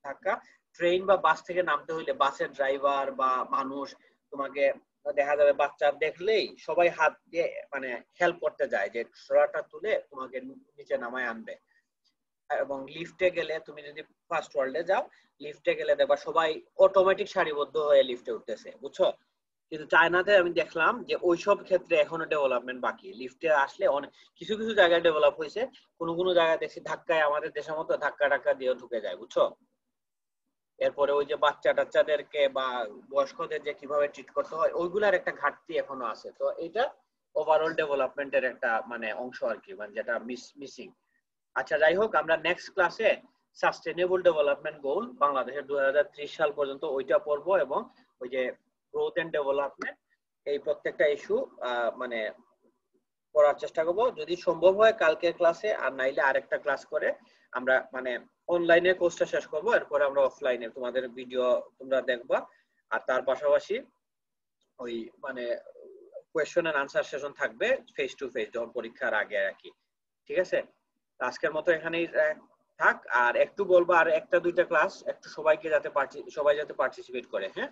ধাক্কা, ট্রেন বা বাস থেকে নামতে হইলে বাসের ড্রাইভার বা মানুষ তোমাকে দেখা যাবে বাচ্চা দেখলেই সবাই হাত দিয়ে মানে হেল্প করতে যায় যে স্ট্রলারটা তুলে তোমাকে নিচে নামায় আনবে। এবং লিফটে গেলে, তুমি যদি ফার্স্ট ওয়ার্ল্ডে যাও, লিফটে গেলে দেখবা সবাই অটোমেটিক সারিবদ্ধ হয়ে লিফটে উঠতেছে, বুঝছো। কিন্তু চায়নাতে আমি দেখলাম যে ওইসব ক্ষেত্রে এখনো ডেভেলপমেন্ট বাকি। লিফটে আসলে অনেক কিছু কিছু জায়গায় ডেভেলপ হয়েছে, কোনো কোনো জায়গায় দেখছি ধাক্কায় আমাদের দেশের মতো ধাক্কা দিয়ে ঢুকে যায়, বুঝছো। এরপরে ওই যে বাচ্চা টাচ্চাদেরকে বা বয়স্কদের যে কিভাবে ট্রিট করতে হয়, ওইগুলার একটা ঘাটতি এখনো আছে। তো এটা ওভারঅল ডেভেলপমেন্টের একটা মানে অংশ আর কি, মানে যেটা মিসিং। আচ্ছা, যাই হোক, আমরা নেক্সট ক্লাসে সাস্টেনেবল ডেভেলপমেন্ট গোল বাংলাদেশের 2030 সাল পর্যন্ত ওইটা পড়বো, এবং ওই যে গ্রোথ এন্ড ডেভেলপমেন্ট, এই প্রত্যেকটা ইস্যু মানে পড়ার চেষ্টা করবো। যদি সম্ভব হয় কালকের ক্লাসে, আর নাইলে আরেকটা ক্লাস করে আমরা মানে অনলাইনে কোর্সটা শেষ করবো। এরপরে আমরা অফলাইনে তোমাদের ভিডিও তোমরা দেখবা, আর তার পাশাপাশি ওই মানে কোয়েশ্চেন এন্ড আনসার সেশন থাকবে ফেস টু ফেস, যখন পরীক্ষার আগে আর কি। ঠিক আছে, আজকের মতো এখানেই থাক। আর একটু বলবো, আর একটা দুইটা ক্লাস একটু সবাইকে যাতে সবাই যাতে পার্টিসিপেট করে, হ্যাঁ।